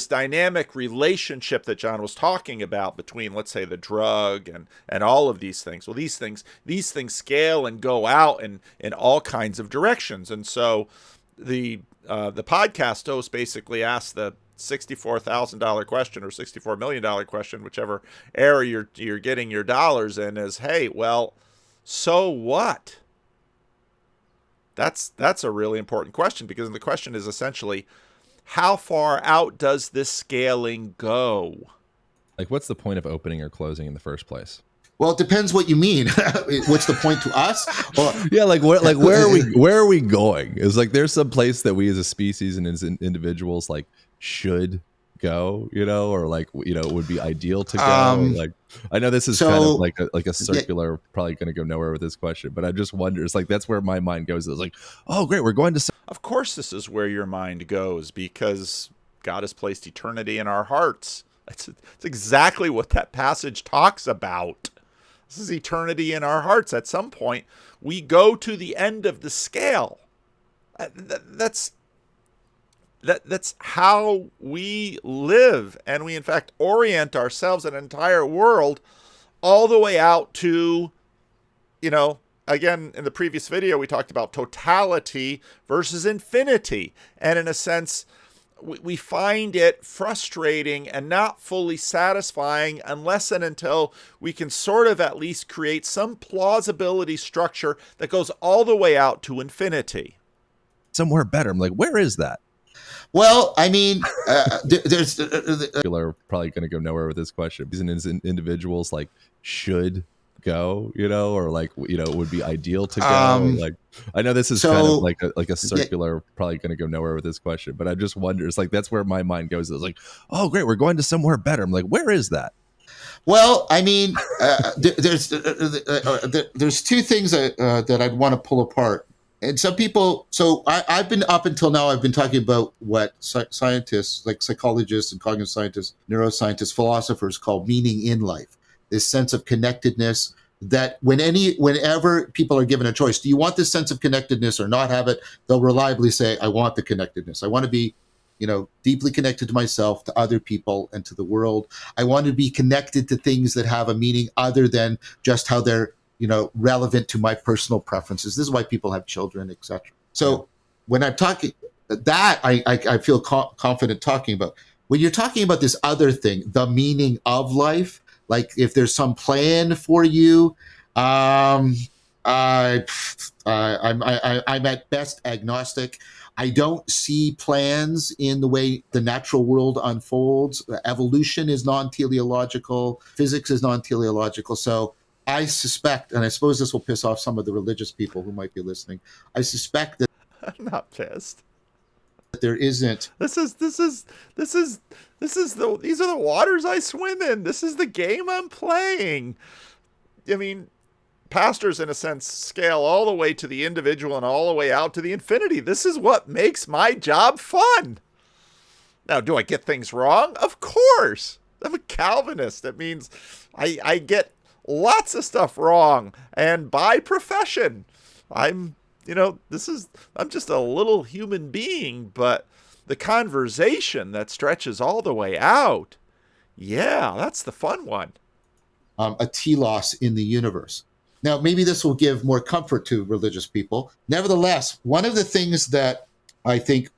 dynamic relationship that John was talking about between, let's say, the drug and all of these things. Well, these things scale and go out in all kinds of directions. And so the podcast host basically asked the $64,000 question or $64 million question, whichever area you're getting your dollars in, is, hey, well, so what? That's a really important question, because the question is essentially, how far out does this scaling go? Like, what's the point of opening or closing in the first place? Well, it depends what you mean. What's the point to us? Or, yeah, where are we going? It's like there's some place that we as a species and as individuals should go, or would be ideal to go. I know this is kind of like a circular, probably going to go nowhere with this question, but I just wonder. It's like that's where my mind goes. It's like, oh, great, we're going to. Of course, this is where your mind goes, because God has placed eternity in our hearts. It's exactly what that passage talks about. This is eternity in our hearts. At some point, we go to the end of the scale. That's how we live, and we in fact orient ourselves and an entire world all the way out to, again, in the previous video we talked about totality versus infinity, and in a sense we find it frustrating and not fully satisfying unless and until we can sort of at least create some plausibility structure that goes all the way out to infinity. Somewhere better. I'm like, where is that? Well, I mean, there's probably going to go nowhere with this question. These individuals should go, or would be ideal to go. I know this is kind of like a circular, probably going to go nowhere with this question, but I just wonder. It's like that's where my mind goes. It's like, oh, great, we're going to somewhere better. I'm like, where is that? Well, I mean, there's two things that I'd want to pull apart. And some people, so I've been up until now, I've been talking about what scientists, like psychologists and cognitive scientists, neuroscientists, philosophers call meaning in life. This sense of connectedness that whenever people are given a choice, do you want this sense of connectedness or not have it? They'll reliably say, I want the connectedness. I want to be, deeply connected to myself, to other people, and to the world. I want to be connected to things that have a meaning other than just how they're relevant to my personal preferences. This is why people have children, etc. So when I'm talking that, I feel confident talking about. When you're talking about this other thing, the meaning of life, like if there's some plan for you, I'm at best agnostic. I don't see plans in the way the natural world unfolds. Evolution is non-teleological. Physics is non-teleological. So I suspect, and I suppose this will piss off some of the religious people who might be listening, I suspect that I'm not pissed. there isn't. These are the waters I swim in. This is the game I'm playing. I mean, pastors, in a sense, scale all the way to the individual and all the way out to the infinity. This is what makes my job fun. Now, do I get things wrong? Of course. I'm a Calvinist. That means I get lots of stuff wrong. And by profession, I'm just a little human being, but the conversation that stretches all the way out, yeah, that's the fun one. A telos in the universe. Now, maybe this will give more comfort to religious people. Nevertheless, one of the things that I think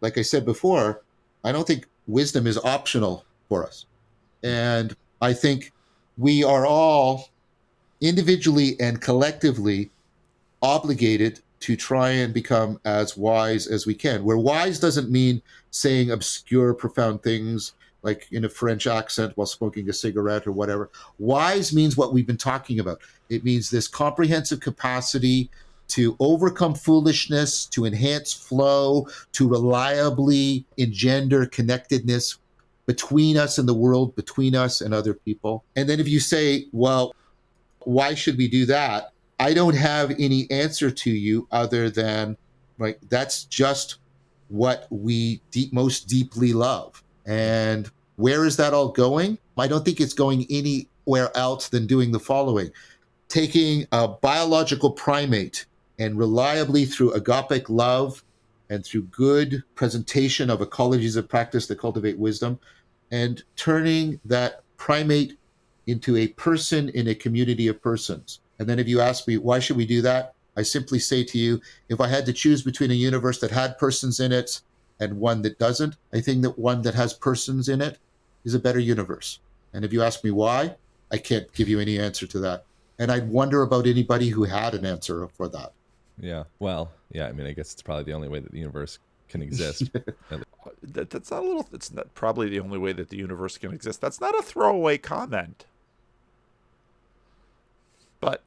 like I said before, I don't think wisdom is optional for us. And I think we are all individually and collectively obligated to try and become as wise as we can. Where wise doesn't mean saying obscure, profound things like in a French accent while smoking a cigarette or whatever. Wise means what we've been talking about. It means this comprehensive capacity to overcome foolishness, to enhance flow, to reliably engender connectedness between us and the world, between us and other people. And then if you say, well, why should we do that? I don't have any answer to you other than, right, that's just what we most deeply love. And where is that all going? I don't think it's going anywhere else than doing the following. Taking a biological primate and reliably through agapic love and through good presentation of ecologies of practice that cultivate wisdom, and turning that primate into a person in a community of persons. And then if you ask me, why should we do that? I simply say to you, if I had to choose between a universe that had persons in it and one that doesn't, I think that one that has persons in it is a better universe. And if you ask me why, I can't give you any answer to that. And I'd wonder about anybody who had an answer for that. Yeah. Well, yeah, I mean, I guess it's probably the only way that the universe can exist. That's not a little, it's not probably the only way that the universe can exist. That's not a throwaway comment. But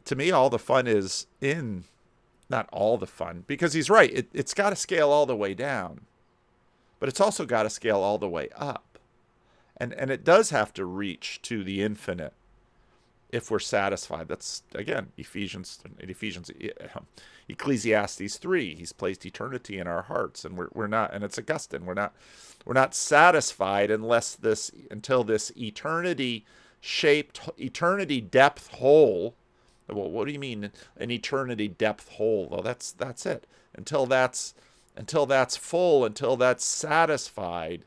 to me, all the fun is in, not all the fun, because he's right. It's got to scale all the way down, but it's also got to scale all the way up. And it does have to reach to the infinite if we're satisfied. That's, again, Ecclesiastes 3. He's placed eternity in our hearts, and we're not, and it's Augustine. We're not satisfied until this eternity depth hole. Well, what do you mean an eternity depth hole? Well, that's it. Until that's full, until that's satisfied,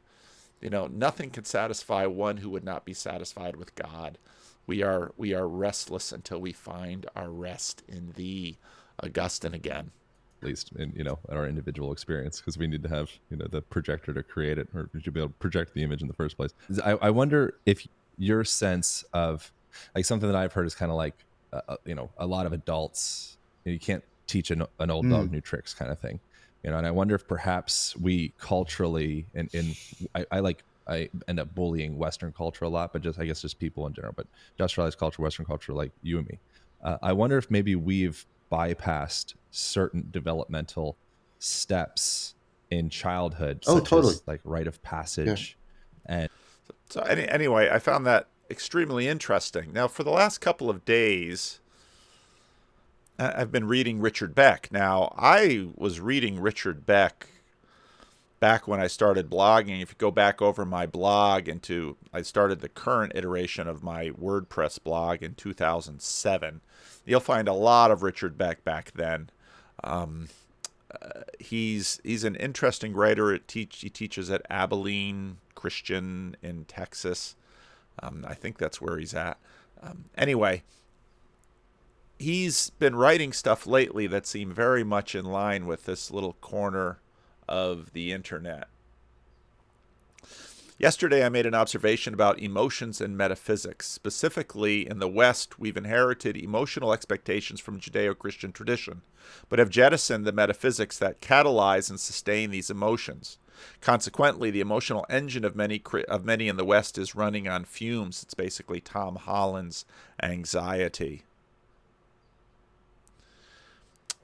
nothing can satisfy one who would not be satisfied with God. We are restless until we find our rest in thee, Augustine again. At least in our individual experience, because we need to have the projector to create it, or to be able to project the image in the first place. I wonder if your sense of, like, something that I've heard is kind of like a lot of adults, you can't teach an old dog new tricks kind of thing, and I wonder if perhaps we culturally, and I end up bullying Western culture a lot, but I guess just people in general, but industrialized culture, Western culture, like you and me, I wonder if maybe we've bypassed certain developmental steps in childhood, such totally. as like rite of passage. Yeah. And so anyway, I found that extremely interesting. Now, for the last couple of days, I've been reading Richard Beck. Now, I was reading Richard Beck back when I started blogging. If you go back over my blog I started the current iteration of my WordPress blog in 2007. You'll find a lot of Richard Beck back then. He's an interesting writer. He teaches at Abilene Christian in Texas. I think that's where he's at. Anyway, he's been writing stuff lately that seem very much in line with this little corner of the internet. Yesterday, I made an observation about emotions and metaphysics. Specifically, in the West, we've inherited emotional expectations from Judeo-Christian tradition, but have jettisoned the metaphysics that catalyze and sustain these emotions. Consequently, the emotional engine of many in the West is running on fumes. It's basically Tom Holland's anxiety.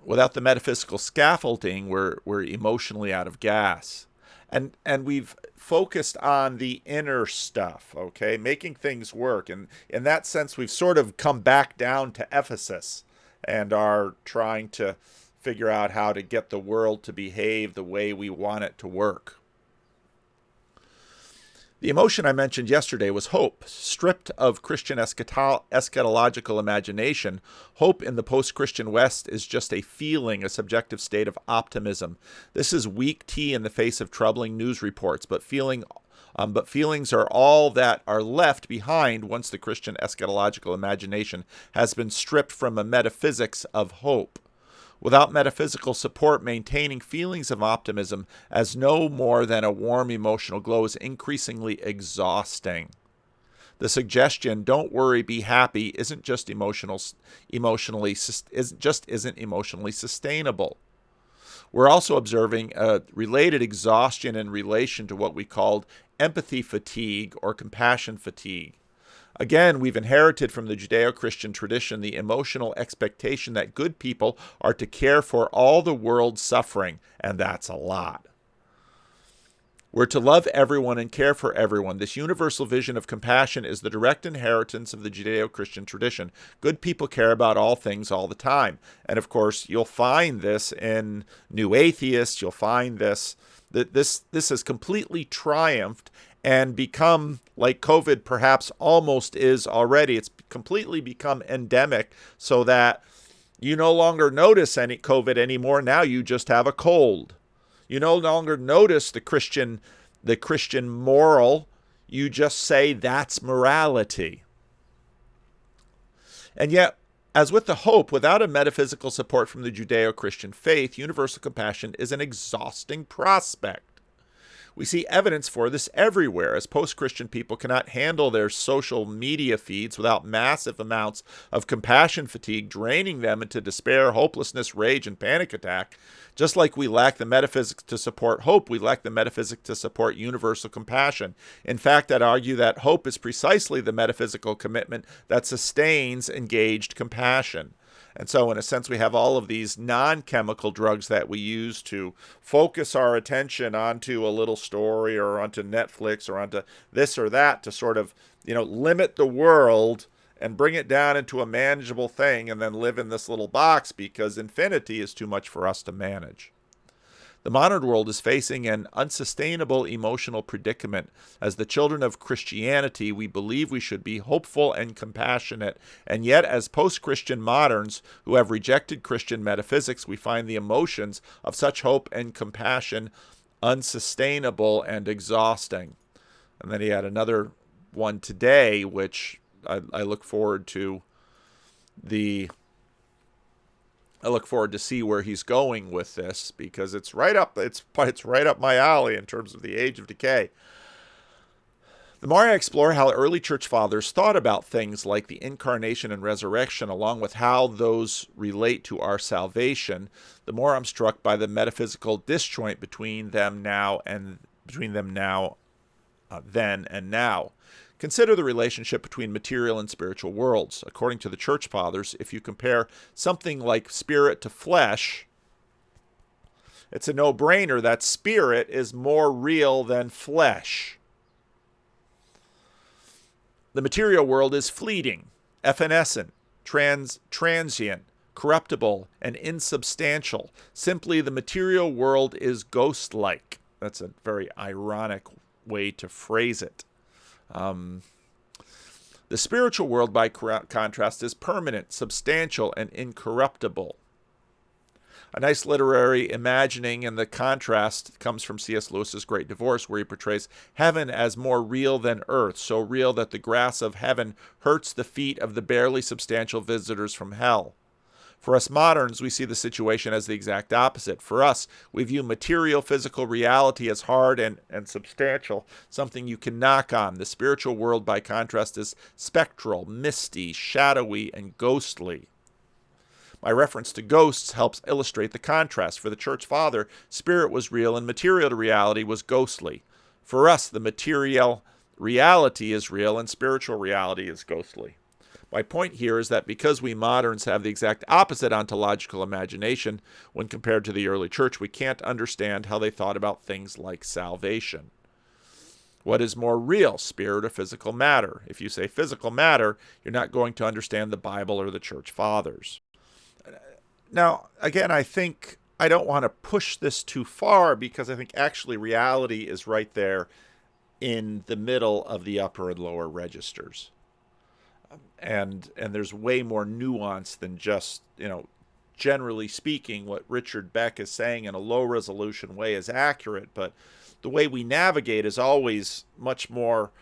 Without the metaphysical scaffolding, we're emotionally out of gas. And we've focused on the inner stuff, okay, making things work. And in that sense, we've sort of come back down to Ephesus and are trying to figure out how to get the world to behave the way we want it to work. The emotion I mentioned yesterday was hope. Stripped of Christian eschatological imagination, hope in the post-Christian West is just a feeling, a subjective state of optimism. This is weak tea in the face of troubling news reports, but feelings are all that are left behind once the Christian eschatological imagination has been stripped from a metaphysics of hope. Without metaphysical support, maintaining feelings of optimism as no more than a warm emotional glow is increasingly exhausting. The suggestion, "Don't worry, be happy," isn't emotionally sustainable. We're also observing a related exhaustion in relation to what we called empathy fatigue or compassion fatigue. Again, we've inherited from the Judeo-Christian tradition the emotional expectation that good people are to care for all the world's suffering, and that's a lot. We're to love everyone and care for everyone. This universal vision of compassion is the direct inheritance of the Judeo-Christian tradition. Good people care about all things all the time. And of course, you'll find this in New Atheists. You'll find this has completely triumphed and become, like COVID perhaps almost is already, it's completely become endemic, so that you no longer notice any COVID anymore. Now you just have a cold. You no longer notice the Christian moral. You just say that's morality. And yet, as with the hope, without a metaphysical support from the Judeo-Christian faith, universal compassion is an exhausting prospect. We see evidence for this everywhere, as post-Christian people cannot handle their social media feeds without massive amounts of compassion fatigue draining them into despair, hopelessness, rage, and panic attack. Just like we lack the metaphysics to support hope, we lack the metaphysics to support universal compassion. In fact, I'd argue that hope is precisely the metaphysical commitment that sustains engaged compassion. And so, in a sense, we have all of these non-chemical drugs that we use to focus our attention onto a little story or onto Netflix or onto this or that to sort of, limit the world and bring it down into a manageable thing and then live in this little box because infinity is too much for us to manage. The modern world is facing an unsustainable emotional predicament. As the children of Christianity, we believe we should be hopeful and compassionate, and yet as post-Christian moderns who have rejected Christian metaphysics, we find the emotions of such hope and compassion unsustainable and exhausting. And then he had another one today, which I look forward to see where he's going with this, because it's right up my alley in terms of the age of decay. The more I explore how early church fathers thought about things like the incarnation and resurrection, along with how those relate to our salvation, the more I'm struck by the metaphysical disjoint between them then and now. Consider the relationship between material and spiritual worlds. According to the church fathers, if you compare something like spirit to flesh, it's a no-brainer that spirit is more real than flesh. The material world is fleeting, evanescent, transient, corruptible, and insubstantial. Simply, the material world is ghost-like. That's a very ironic way to phrase it. The spiritual world, by contrast, is permanent, substantial, and incorruptible. A nice literary imagining and the contrast comes from C.S. Lewis's Great Divorce, where he portrays heaven as more real than earth, so real that the grass of heaven hurts the feet of the barely substantial visitors from hell. For us moderns, we see the situation as the exact opposite. For us, we view material, physical reality as hard and substantial, something you can knock on. The spiritual world, by contrast, is spectral, misty, shadowy, and ghostly. My reference to ghosts helps illustrate the contrast. For the Church Father, spirit was real and material reality was ghostly. For us, the material reality is real and spiritual reality is ghostly. My point here is that because we moderns have the exact opposite ontological imagination when compared to the early church, we can't understand how they thought about things like salvation. What is more real, spirit or physical matter? If you say physical matter, you're not going to understand the Bible or the Church Fathers. Now, again, I think I don't want to push this too far because I think actually reality is right there in the middle of the upper and lower registers. And there's way more nuance than just, generally speaking, what Richard Beck is saying in a low resolution way is accurate, but the way we navigate is always much more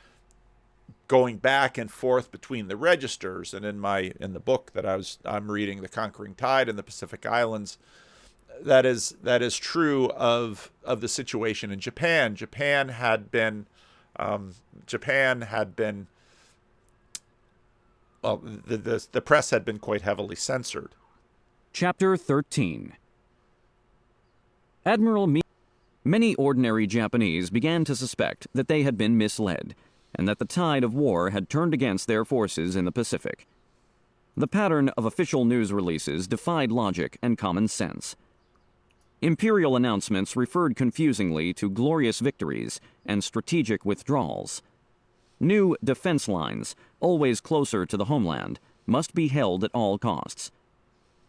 going back and forth between the registers. And in the book that I'm reading, The Conquering Tide in the Pacific Islands, that is true of the situation in Japan. Japan had been well, the press had been quite heavily censored. Chapter 13. Admiral Many ordinary Japanese began to suspect that they had been misled, and that the tide of war had turned against their forces in the Pacific. The pattern of official news releases defied logic and common sense. Imperial announcements referred confusingly to glorious victories and strategic withdrawals. New defense lines, always closer to the homeland, must be held at all costs.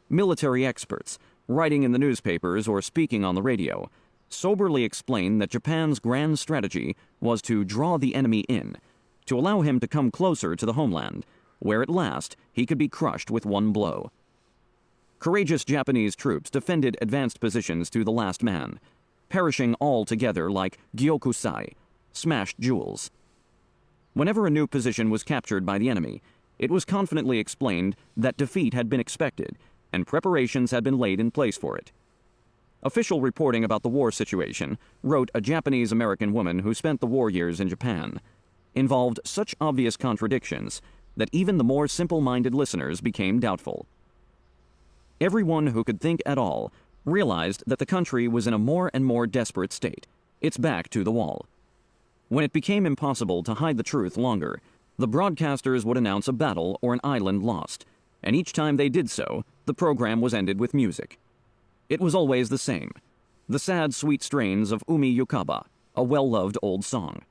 Military experts, writing in the newspapers or speaking on the radio, soberly explained that Japan's grand strategy was to draw the enemy in, to allow him to come closer to the homeland, where at last he could be crushed with one blow. Courageous Japanese troops defended advanced positions to the last man, perishing all together like gyokusai, smashed jewels. Whenever a new position was captured by the enemy, it was confidently explained that defeat had been expected and preparations had been laid in place for it. Official reporting about the war situation, wrote a Japanese-American woman who spent the war years in Japan, involved such obvious contradictions that even the more simple-minded listeners became doubtful. Everyone who could think at all realized that the country was in a more and more desperate state, its back to the wall. When it became impossible to hide the truth longer, the broadcasters would announce a battle or an island lost, and each time they did so, the program was ended with music. It was always the same, the sad, sweet strains of Umi Yukaba, a well-loved old song.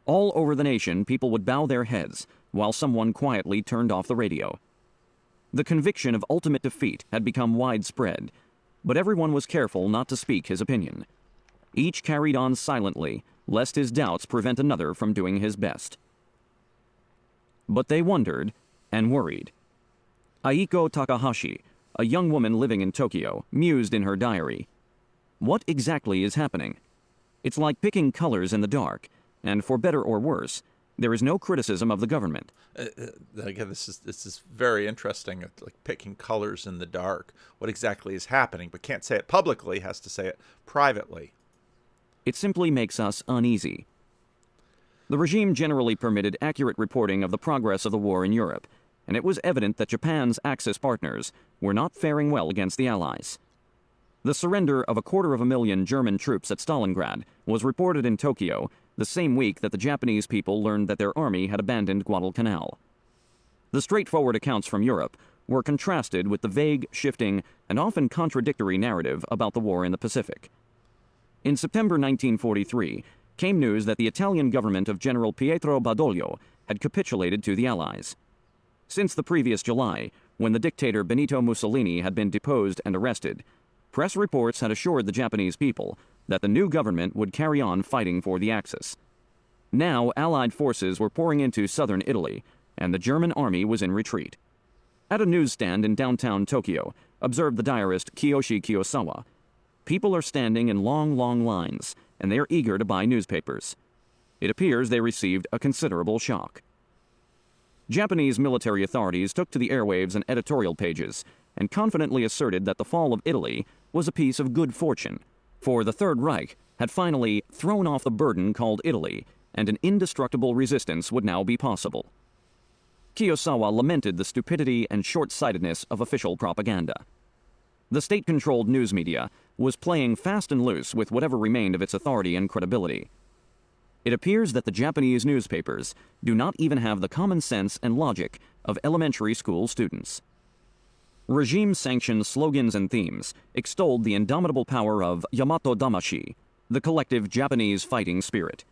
All over the nation, people would bow their heads while someone quietly turned off the radio. The conviction of ultimate defeat had become widespread, but everyone was careful not to speak his opinion. Each carried on silently, lest his doubts prevent another from doing his best. But they wondered and worried. Aiko Takahashi, a young woman living in Tokyo, mused in her diary, "What exactly is happening? It's like picking colors in the dark, and for better or worse, there is no criticism of the government." Again, this is very interesting. It's like picking colors in the dark. What exactly is happening? But can't say it publicly, has to say it privately. It simply makes us uneasy. The regime generally permitted accurate reporting of the progress of the war in Europe, and it was evident that Japan's Axis partners were not faring well against the Allies. The surrender of 250,000 German troops at Stalingrad was reported in Tokyo the same week that the Japanese people learned that their army had abandoned Guadalcanal. The straightforward accounts from Europe were contrasted with the vague, shifting, and often contradictory narrative about the war in the Pacific. In September 1943, came news that the Italian government of General Pietro Badoglio had capitulated to the Allies. Since the previous July, when the dictator Benito Mussolini had been deposed and arrested, press reports had assured the Japanese people that the new government would carry on fighting for the Axis. Now, Allied forces were pouring into southern Italy, and the German army was in retreat. At a newsstand in downtown Tokyo, observed the diarist Kiyoshi Kurosawa, people are standing in long, long lines, and they are eager to buy newspapers. It appears they received a considerable shock. Japanese military authorities took to the airwaves and editorial pages and confidently asserted that the fall of Italy was a piece of good fortune, for the Third Reich had finally thrown off the burden called Italy, and an indestructible resistance would now be possible. Kurosawa lamented the stupidity and short-sightedness of official propaganda. The state-controlled news media was playing fast and loose with whatever remained of its authority and credibility. It appears that the Japanese newspapers do not even have the common sense and logic of elementary school students. Regime-sanctioned slogans and themes extolled the indomitable power of Yamato Damashi, the collective Japanese fighting spirit.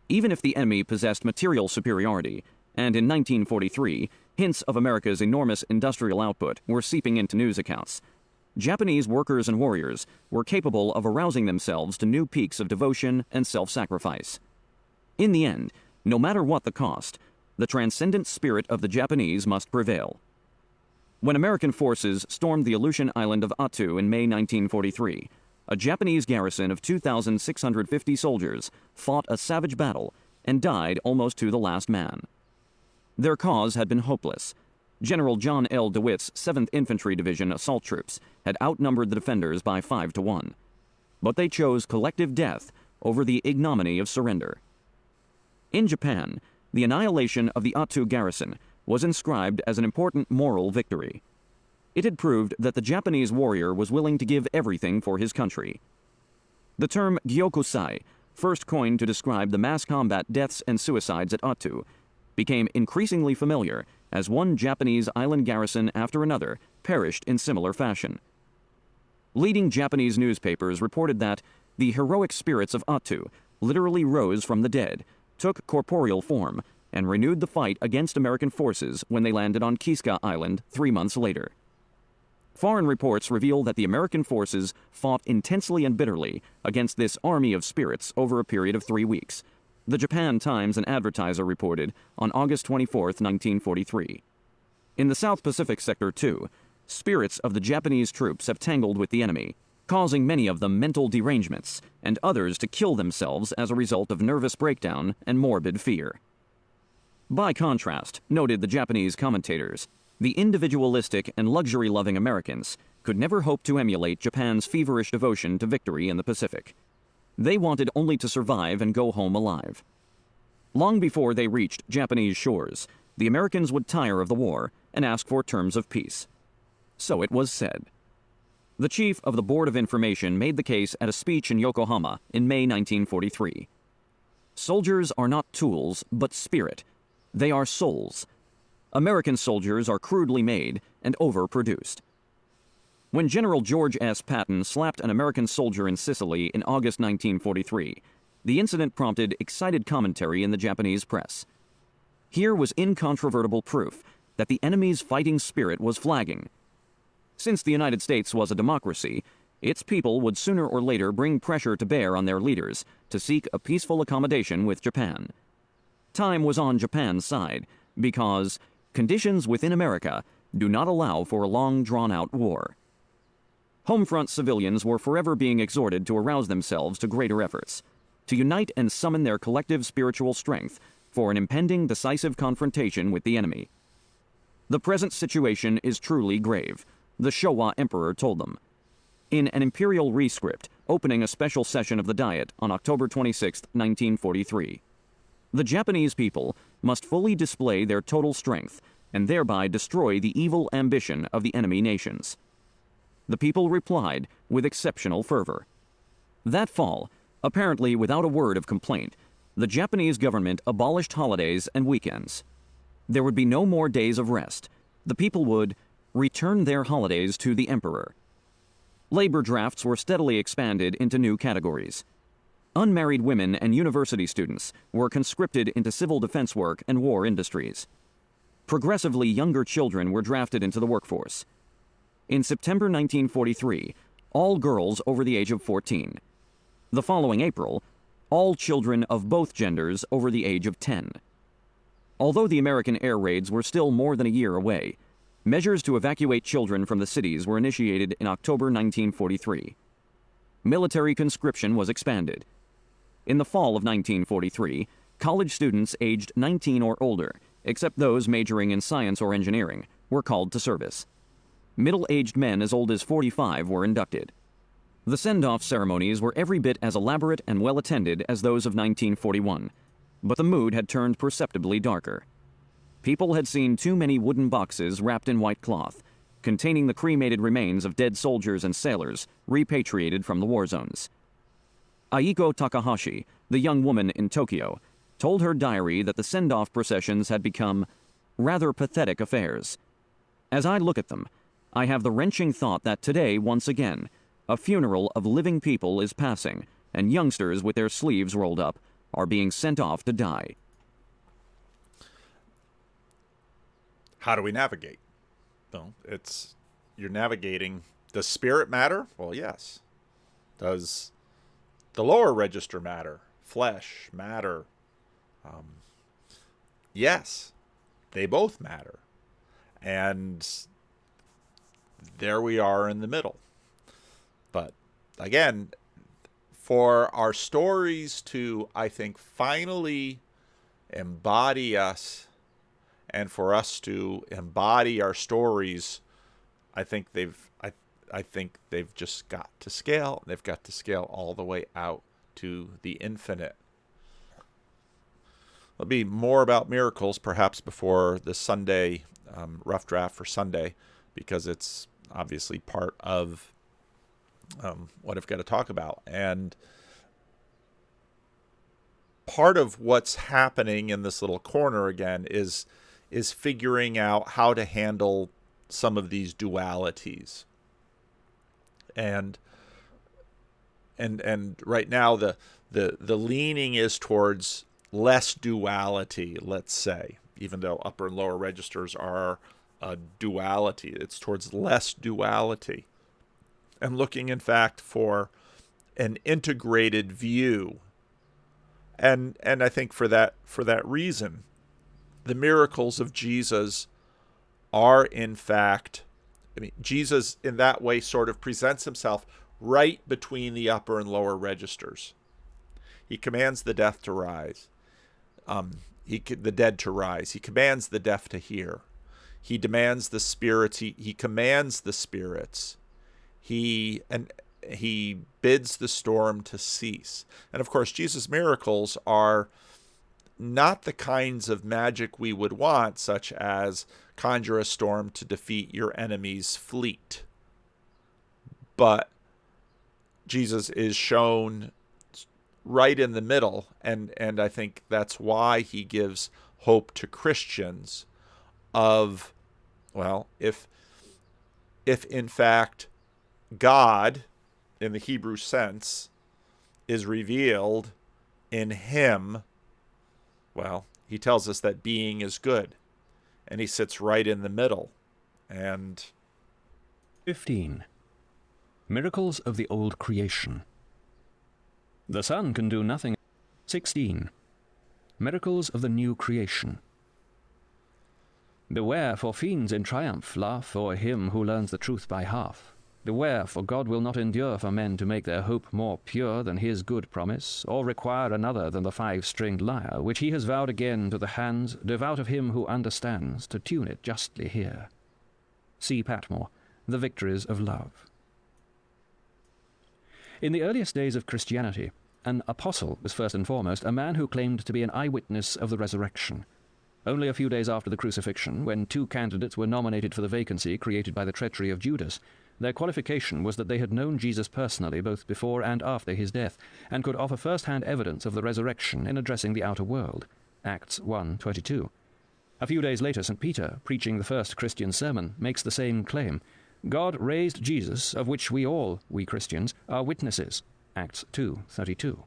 Even if the enemy possessed material superiority, and in 1943, hints of America's enormous industrial output were seeping into news accounts, Japanese workers and warriors were capable of arousing themselves to new peaks of devotion and self-sacrifice. In the end, no matter what the cost, the transcendent spirit of the Japanese must prevail. When American forces stormed the Aleutian island of Attu in May 1943, a Japanese garrison of 2,650 soldiers fought a savage battle and died almost to the last man. Their cause had been hopeless. General John L. DeWitt's 7th Infantry Division assault troops had outnumbered the defenders by 5 to 1. But they chose collective death over the ignominy of surrender. In Japan, the annihilation of the Attu garrison was inscribed as an important moral victory. It had proved that the Japanese warrior was willing to give everything for his country. The term Gyokusai, first coined to describe the mass combat deaths and suicides at Attu, became increasingly familiar as one Japanese island garrison after another perished in similar fashion. Leading Japanese newspapers reported that the heroic spirits of Attu literally rose from the dead, took corporeal form, and renewed the fight against American forces when they landed on Kiska Island 3 months later. Foreign reports reveal that the American forces fought intensely and bitterly against this army of spirits over a period of 3 weeks. The Japan Times and Advertiser reported on August 24, 1943. In the South Pacific sector, too, spirits of the Japanese troops have tangled with the enemy, causing many of them mental derangements and others to kill themselves as a result of nervous breakdown and morbid fear. By contrast, noted the Japanese commentators, the individualistic and luxury-loving Americans could never hope to emulate Japan's feverish devotion to victory in the Pacific. They wanted only to survive and go home alive. Long before they reached Japanese shores, the Americans would tire of the war and ask for terms of peace. So it was said. The chief of the Board of Information made the case at a speech in Yokohama in May 1943. Soldiers are not tools, but spirit. They are souls. American soldiers are crudely made and overproduced. When General George S. Patton slapped an American soldier in Sicily in August 1943, the incident prompted excited commentary in the Japanese press. Here was incontrovertible proof that the enemy's fighting spirit was flagging. Since the United States was a democracy, its people would sooner or later bring pressure to bear on their leaders to seek a peaceful accommodation with Japan. Time was on Japan's side because conditions within America do not allow for a long, drawn-out war. Homefront civilians were forever being exhorted to arouse themselves to greater efforts, to unite and summon their collective spiritual strength for an impending decisive confrontation with the enemy. The present situation is truly grave, the Showa emperor told them. In an imperial rescript opening a special session of the Diet on October 26, 1943, the Japanese people must fully display their total strength and thereby destroy the evil ambition of the enemy nations. The people replied with exceptional fervor. That fall, apparently without a word of complaint, the Japanese government abolished holidays and weekends. There would be no more days of rest. The people would return their holidays to the emperor. Labor drafts were steadily expanded into new categories. Unmarried women and university students were conscripted into civil defense work and war industries. progressively younger children were drafted into the workforce. In September 1943, all girls over the age of 14. The following April, all children of both genders over the age of 10. Although the American air raids were still more than a year away, measures to evacuate children from the cities were initiated in October 1943. Military conscription was expanded. In the fall of 1943, college students aged 19 or older, except those majoring in science or engineering, were called to service. Middle-aged men as old as 45 were inducted. The send-off ceremonies were every bit as elaborate and well-attended as those of 1941, but the mood had turned perceptibly darker. People had seen too many wooden boxes wrapped in white cloth, containing the cremated remains of dead soldiers and sailors repatriated from the war zones. Aiko Takahashi, the young woman in Tokyo, told her diary that the send-off processions had become rather pathetic affairs. As I look at them, I have the wrenching thought that today, once again, a funeral of living people is passing, and youngsters with their sleeves rolled up are being sent off to die. How do we navigate? Well, you're navigating. Does spirit matter? Well, yes. Does the lower register matter? Flesh matter? Yes, they both matter. And there we are in the middle. But again, for our stories to, I think, finally embody us, and for us to embody our stories, I think they've just got to scale. They've got to scale all the way out to the infinite. There'll be more about miracles perhaps before the Sunday rough draft for Sunday, because it's obviously part of what I've got to talk about. And part of what's happening in this little corner again is figuring out how to handle some of these dualities. And right now the leaning is towards less duality, let's say, even though upper and lower registers are a duality. It's towards less duality. And looking, in fact, for an integrated view. And I think for that reason, the miracles of Jesus are, in fact, Jesus in that way sort of presents himself right between the upper and lower registers. He commands the deaf to rise. The dead to rise. He commands the deaf to hear. He demands the spirits. He commands the spirits. He bids the storm to cease. And of course, Jesus' miracles are not the kinds of magic we would want, such as conjure a storm to defeat your enemy's fleet. But Jesus is shown right in the middle, and I think that's why he gives hope to Christians of, well, if in fact God, in the Hebrew sense, is revealed in him, well, he tells us that being is good, and he sits right in the middle. And 15. Miracles of the old creation. The sun can do nothing. 16. Miracles of the new creation. Beware, for fiends in triumph laugh o'er him who learns the truth by half. Beware, for God will not endure for men to make their hope more pure than his good promise, or require another than the five-stringed lyre, which he has vowed again to the hands, devout of him who understands, to tune it justly here. C. Patmore, The Victories of Love. In the earliest days of Christianity, an apostle was first and foremost a man who claimed to be an eyewitness of the resurrection. Only a few days after the crucifixion, when two candidates were nominated for the vacancy created by the treachery of Judas, their qualification was that they had known Jesus personally both before and after his death, and could offer first-hand evidence of the resurrection in addressing the outer world. Acts 1:22. A few days later, St. Peter, preaching the first Christian sermon, makes the same claim. God raised Jesus, of which we Christians, are witnesses. Acts 2:32.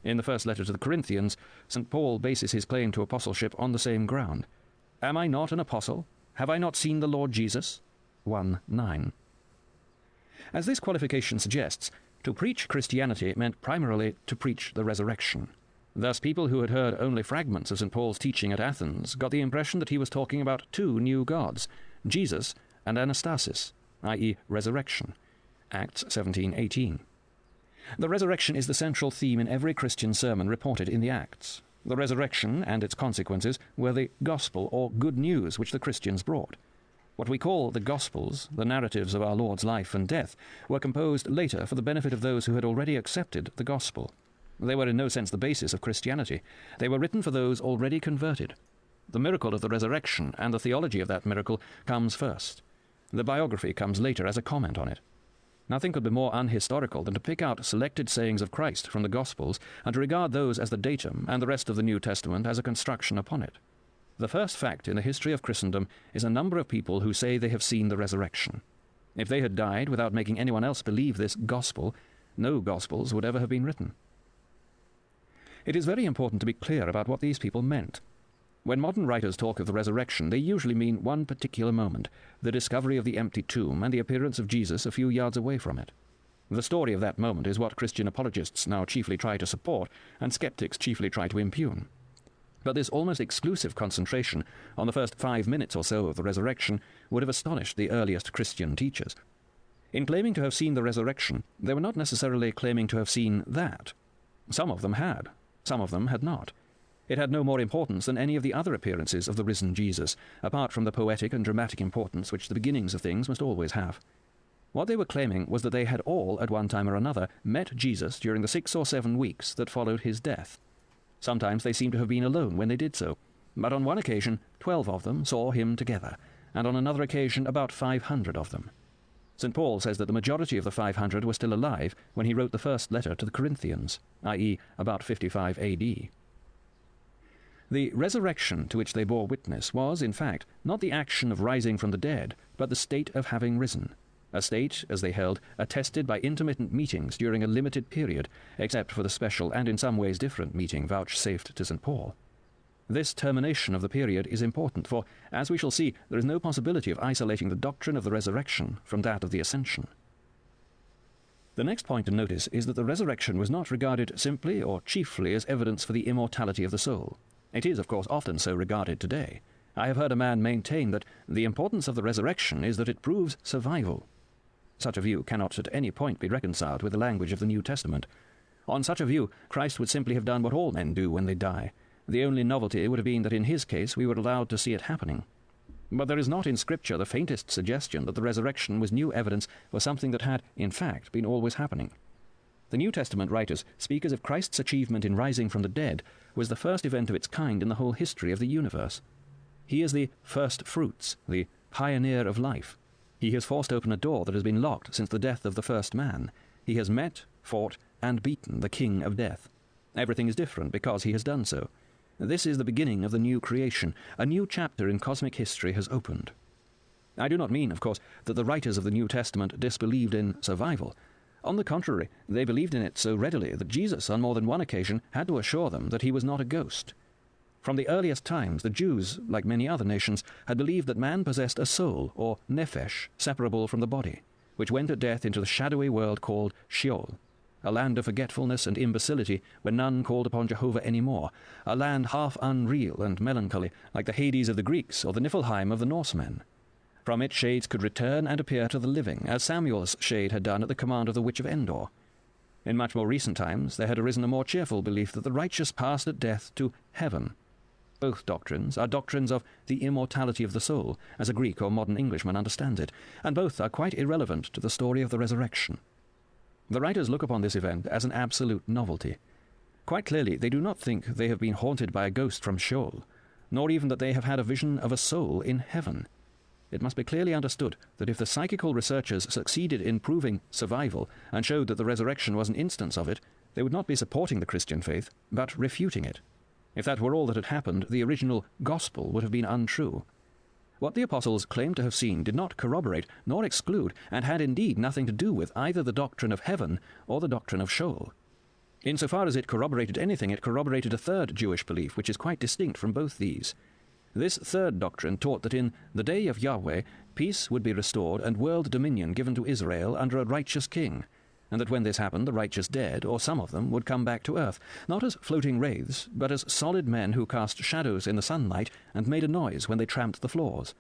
In the first letter to the Corinthians, St. Paul bases his claim to apostleship on the same ground. Am I not an apostle? Have I not seen the Lord Jesus? 1:9. As this qualification suggests, to preach Christianity meant primarily to preach the resurrection. Thus, people who had heard only fragments of St. Paul's teaching at Athens got the impression that he was talking about two new gods, Jesus and Anastasis, i.e. resurrection. Acts 17:18. The resurrection is the central theme in every Christian sermon reported in the Acts. The resurrection and its consequences were the gospel or good news which the Christians brought. What we call the Gospels, the narratives of our Lord's life and death, were composed later for the benefit of those who had already accepted the gospel. They were in no sense the basis of Christianity. They were written for those already converted. The miracle of the resurrection and the theology of that miracle comes first. The biography comes later as a comment on it. Nothing could be more unhistorical than to pick out selected sayings of Christ from the Gospels and to regard those as the datum and the rest of the New Testament as a construction upon it. The first fact in the history of Christendom is a number of people who say they have seen the resurrection. If they had died without making anyone else believe this gospel, no Gospels would ever have been written. It is very important to be clear about what these people meant. When modern writers talk of the resurrection, they usually mean one particular moment, the discovery of the empty tomb and the appearance of Jesus a few yards away from it. The story of that moment is what Christian apologists now chiefly try to support and skeptics chiefly try to impugn. But this almost exclusive concentration on the first 5 minutes or so of the resurrection would have astonished the earliest Christian teachers. In claiming to have seen the resurrection, they were not necessarily claiming to have seen that. Some of them had, some of them had not. It had no more importance than any of the other appearances of the risen Jesus, apart from the poetic and dramatic importance which the beginnings of things must always have. What they were claiming was that they had all, at one time or another, met Jesus during the 6 or 7 weeks that followed his death. Sometimes they seem to have been alone when they did so, but on one occasion 12 of them saw him together, and on another occasion about 500 of them. St. Paul says that the majority of the 500 were still alive when he wrote the first letter to the Corinthians, i.e. about 55 AD. The resurrection to which they bore witness was, in fact, not the action of rising from the dead, but the state of having risen. A state, as they held, attested by intermittent meetings during a limited period, except for the special and in some ways different meeting vouchsafed to St. Paul. This termination of the period is important, for, as we shall see, there is no possibility of isolating the doctrine of the resurrection from that of the ascension. The next point to notice is that the resurrection was not regarded simply or chiefly as evidence for the immortality of the soul. It is, of course, often so regarded today. I have heard a man maintain that the importance of the resurrection is that it proves survival. Such a view cannot at any point be reconciled with the language of the New Testament. On such a view, Christ would simply have done what all men do when they die. The only novelty would have been that in his case we were allowed to see it happening. But there is not in Scripture the faintest suggestion that the resurrection was new evidence for something that had, in fact, been always happening. The New Testament writers speak as if Christ's achievement in rising from the dead was the first event of its kind in the whole history of the universe. He is the first fruits, the pioneer of life. He has forced open a door that has been locked since the death of the first man. He has met, fought, and beaten the king of death. Everything is different because he has done so. This is the beginning of the new creation. A new chapter in cosmic history has opened. I do not mean, of course, that the writers of the New Testament disbelieved in survival. On the contrary, they believed in it so readily that Jesus, on more than one occasion, had to assure them that he was not a ghost. From the earliest times, the Jews, like many other nations, had believed that man possessed a soul, or nephesh, separable from the body, which went at death into the shadowy world called Sheol, a land of forgetfulness and imbecility where none called upon Jehovah any more, a land half unreal and melancholy, like the Hades of the Greeks or the Niflheim of the Norsemen. From it shades could return and appear to the living, as Samuel's shade had done at the command of the Witch of Endor. In much more recent times, there had arisen a more cheerful belief that the righteous passed at death to heaven. Both doctrines are doctrines of the immortality of the soul, as a Greek or modern Englishman understands it, and both are quite irrelevant to the story of the resurrection. The writers look upon this event as an absolute novelty. Quite clearly, they do not think they have been haunted by a ghost from Sheol, nor even that they have had a vision of a soul in heaven. It must be clearly understood that if the psychical researchers succeeded in proving survival and showed that the resurrection was an instance of it, they would not be supporting the Christian faith, but refuting it. If that were all that had happened, the original gospel would have been untrue. What the apostles claimed to have seen did not corroborate nor exclude, and had indeed nothing to do with either the doctrine of heaven or the doctrine of Sheol. Insofar as it corroborated anything, it corroborated a third Jewish belief, which is quite distinct from both these. This third doctrine taught that in the day of Yahweh, peace would be restored and world dominion given to Israel under a righteous king, and that when this happened, the righteous dead, or some of them, would come back to earth, not as floating wraiths, but as solid men who cast shadows in the sunlight and made a noise when they tramped the floors.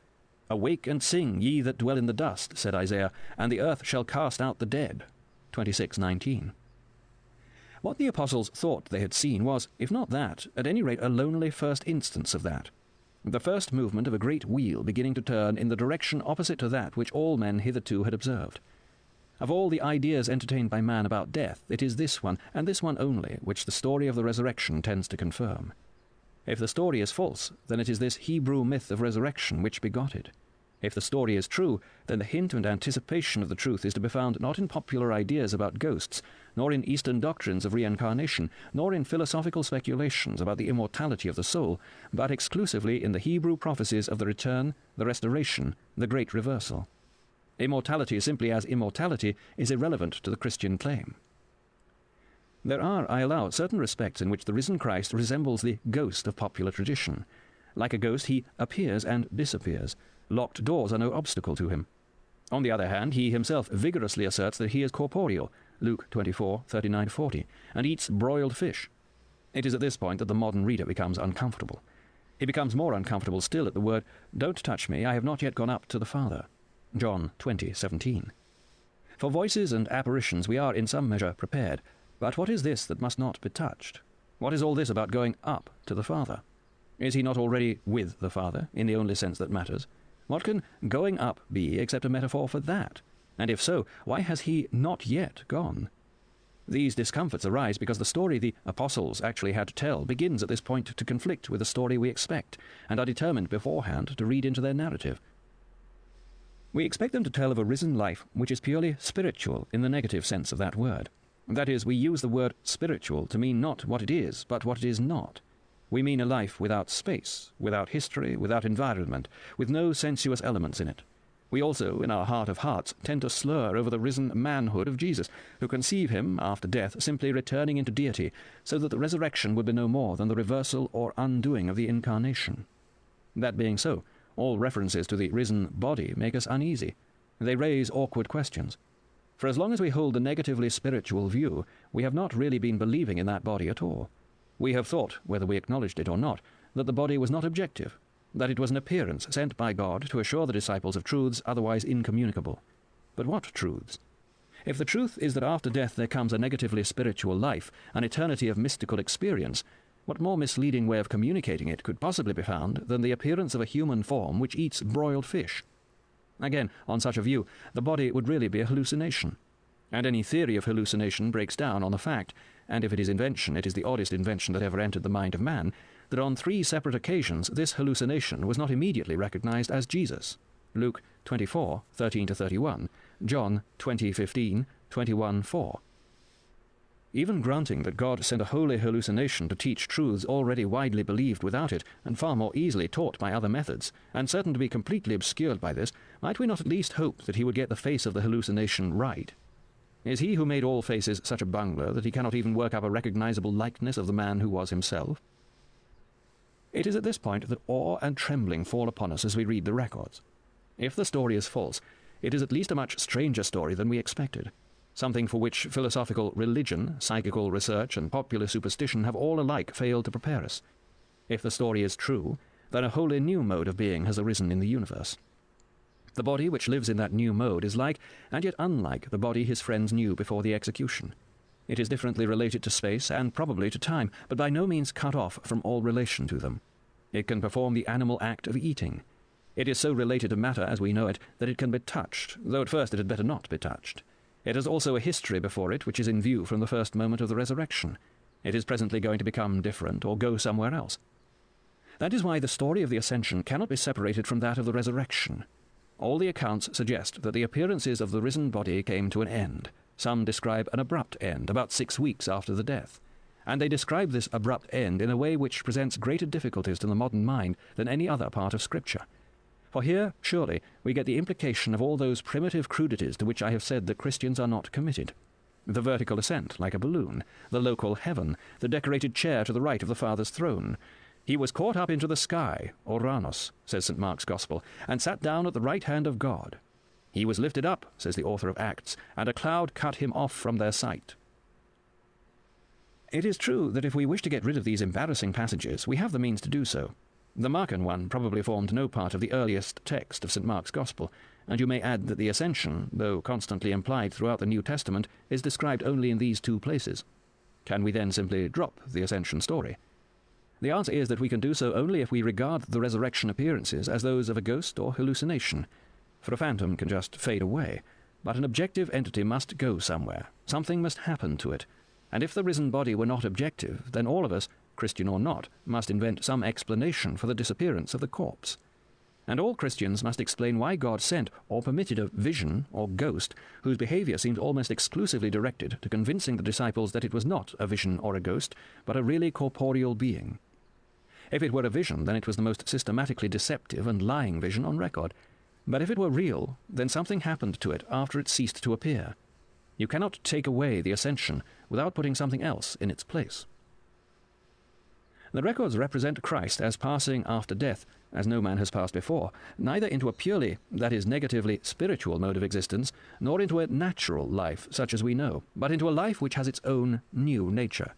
Awake and sing, ye that dwell in the dust, said Isaiah, and the earth shall cast out the dead. 26:19. What the apostles thought they had seen was, if not that, at any rate a lonely first instance of that. The first movement of a great wheel beginning to turn in the direction opposite to that which all men hitherto had observed. Of all the ideas entertained by man about death, it is this one, and this one only, which the story of the resurrection tends to confirm. If the story is false, then it is this Hebrew myth of resurrection which begot it. If the story is true, then the hint and anticipation of the truth is to be found not in popular ideas about ghosts, nor in Eastern doctrines of reincarnation, nor in philosophical speculations about the immortality of the soul, but exclusively in the Hebrew prophecies of the return, the restoration, the great reversal. Immortality simply as immortality is irrelevant to the Christian claim. There are, I allow, certain respects in which the risen Christ resembles the ghost of popular tradition. Like a ghost, he appears and disappears. Locked doors are no obstacle to him. On the other hand, he himself vigorously asserts that he is corporeal, Luke 24:39-40, and eats broiled fish. It is at this point that the modern reader becomes uncomfortable. He becomes more uncomfortable still at the word, "Don't touch me, I have not yet gone up to the Father." John 20:17. For voices and apparitions we are in some measure prepared, but what is this that must not be touched? What is all this about going up to the Father? Is he not already with the Father, in the only sense that matters? What can going up be except a metaphor for that? And if so, why has he not yet gone? These discomforts arise because the story the apostles actually had to tell begins at this point to conflict with the story we expect, and are determined beforehand to read into their narrative. We expect them to tell of a risen life which is purely spiritual in the negative sense of that word. That is, we use the word spiritual to mean not what it is, but what it is not. We mean a life without space, without history, without environment, with no sensuous elements in it. We also, in our heart of hearts, tend to slur over the risen manhood of Jesus, who conceive him, after death, simply returning into deity, so that the resurrection would be no more than the reversal or undoing of the incarnation. That being so, all references to the risen body make us uneasy. They raise awkward questions. For as long as we hold the negatively spiritual view, we have not really been believing in that body at all. We have thought, whether we acknowledged it or not, that the body was not objective, that it was an appearance sent by God to assure the disciples of truths otherwise incommunicable. But what truths? If the truth is that after death there comes a negatively spiritual life, an eternity of mystical experience, what more misleading way of communicating it could possibly be found than the appearance of a human form which eats broiled fish? Again, on such a view, the body would really be a hallucination. And any theory of hallucination breaks down on the fact, and if it is invention, it is the oddest invention that ever entered the mind of man, that on 3 separate occasions this hallucination was not immediately recognized as Jesus. Luke 24:13-31, John 20:15, 21:4. Even granting that God sent a holy hallucination to teach truths already widely believed without it, and far more easily taught by other methods, and certain to be completely obscured by this, might we not at least hope that he would get the face of the hallucination right? Is he who made all faces such a bungler that he cannot even work up a recognizable likeness of the man who was himself? It is at this point that awe and trembling fall upon us as we read the records. If the story is false, it is at least a much stranger story than we expected, something for which philosophical religion, psychical research, and popular superstition have all alike failed to prepare us. If the story is true, then a wholly new mode of being has arisen in the universe. The body which lives in that new mode is like, and yet unlike, the body his friends knew before the execution. It is differently related to space and probably to time, but by no means cut off from all relation to them. It can perform the animal act of eating. It is so related to matter as we know it that it can be touched, though at first it had better not be touched. It has also a history before it which is in view from the first moment of the resurrection. It is presently going to become different or go somewhere else. That is why the story of the ascension cannot be separated from that of the resurrection. All the accounts suggest that the appearances of the risen body came to an end. Some describe an abrupt end, about 6 weeks after the death. And they describe this abrupt end in a way which presents greater difficulties to the modern mind than any other part of Scripture. For here, surely, we get the implication of all those primitive crudities to which I have said that Christians are not committed. The vertical ascent, like a balloon, the local heaven, the decorated chair to the right of the Father's throne. He was caught up into the sky, Oranos, says St. Mark's Gospel, and sat down at the right hand of God. He was lifted up, says the author of Acts, and a cloud cut him off from their sight. It is true that if we wish to get rid of these embarrassing passages, we have the means to do so. The Markan one probably formed no part of the earliest text of St. Mark's Gospel, and you may add that the Ascension, though constantly implied throughout the New Testament, is described only in these 2 places. Can we then simply drop the Ascension story? The answer is that we can do so only if we regard the resurrection appearances as those of a ghost or hallucination, for a phantom can just fade away, but an objective entity must go somewhere. Something must happen to it, and if the risen body were not objective, then all of us, Christian or not, must invent some explanation for the disappearance of the corpse. And all Christians must explain why God sent or permitted a vision or ghost whose behavior seemed almost exclusively directed to convincing the disciples that it was not a vision or a ghost, but a really corporeal being. If it were a vision, then it was the most systematically deceptive and lying vision on record. But if it were real, then something happened to it after it ceased to appear. You cannot take away the ascension without putting something else in its place. The records represent Christ as passing after death, as no man has passed before, neither into a purely, that is negatively, spiritual mode of existence, nor into a natural life, such as we know, but into a life which has its own new nature.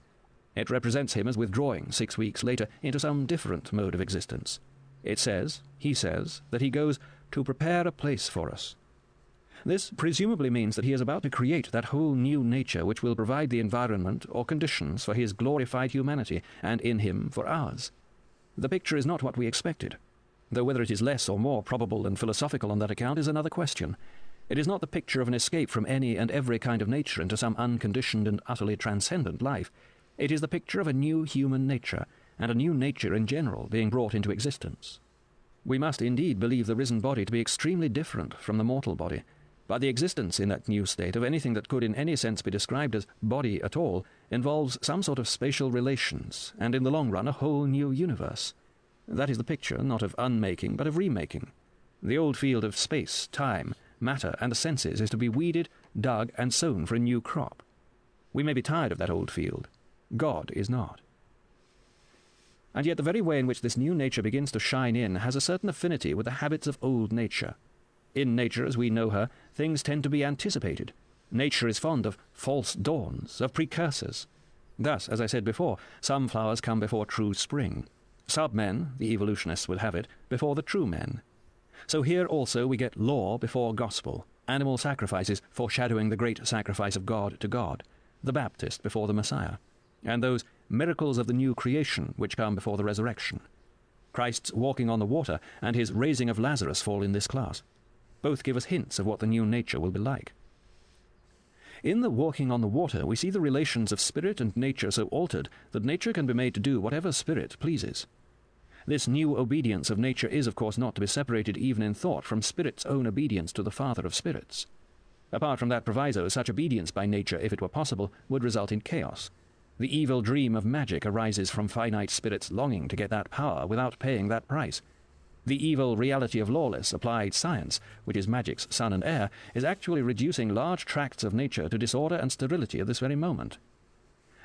It represents him as withdrawing 6 weeks later into some different mode of existence. It says, he says, that he goes to prepare a place for us. This presumably means that he is about to create that whole new nature which will provide the environment or conditions for his glorified humanity, and in him for ours. The picture is not what we expected, though whether it is less or more probable and philosophical on that account is another question. It is not the picture of an escape from any and every kind of nature into some unconditioned and utterly transcendent life. It is the picture of a new human nature, and a new nature in general being brought into existence. We must indeed believe the risen body to be extremely different from the mortal body, but the existence in that new state of anything that could in any sense be described as body at all involves some sort of spatial relations, and in the long run a whole new universe. That is the picture, not of unmaking, but of remaking. The old field of space, time, matter, and the senses is to be weeded, dug, and sown for a new crop. We may be tired of that old field. God is not. And yet the very way in which this new nature begins to shine in has a certain affinity with the habits of old nature. In nature, as we know her, things tend to be anticipated. Nature is fond of false dawns, of precursors. Thus, as I said before, some flowers come before true spring. Some men, the evolutionists would have it, before the true men. So here also we get law before gospel, animal sacrifices foreshadowing the great sacrifice of God to God, the Baptist before the Messiah, and those miracles of the new creation which come before the resurrection. Christ's walking on the water and his raising of Lazarus fall in this class. Both give us hints of what the new nature will be like. In the walking on the water, we see the relations of spirit and nature so altered that nature can be made to do whatever spirit pleases. This new obedience of nature is, of course, not to be separated even in thought from spirit's own obedience to the Father of spirits. Apart from that proviso, such obedience by nature, if it were possible, would result in chaos. The evil dream of magic arises from finite spirits longing to get that power without paying that price. The evil reality of lawless applied science, which is magic's son and heir, is actually reducing large tracts of nature to disorder and sterility at this very moment.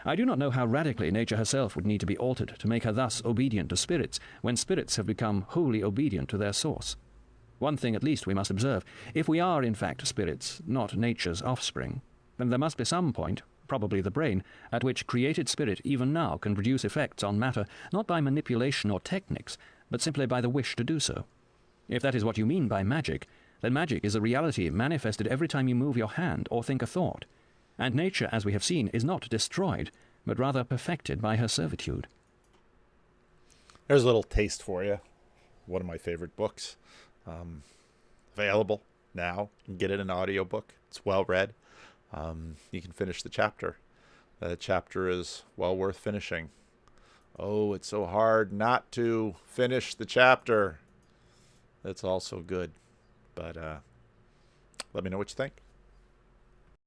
I do not know how radically nature herself would need to be altered to make her thus obedient to spirits, when spirits have become wholly obedient to their source. One thing at least we must observe: if we are in fact spirits, not nature's offspring, then there must be some point, probably the brain, at which created spirit even now can produce effects on matter, not by manipulation or techniques, but simply by the wish to do so. If that is what you mean by magic, then magic is a reality manifested every time you move your hand or think a thought, and nature, as we have seen, is not destroyed, but rather perfected by her servitude. There's a little taste for you. One of my favorite books. Available now. You can get it in an audiobook. It's well read. You can finish the chapter. The chapter is well worth finishing. Oh, it's so hard not to finish the chapter. It's all so good. But let me know what you think.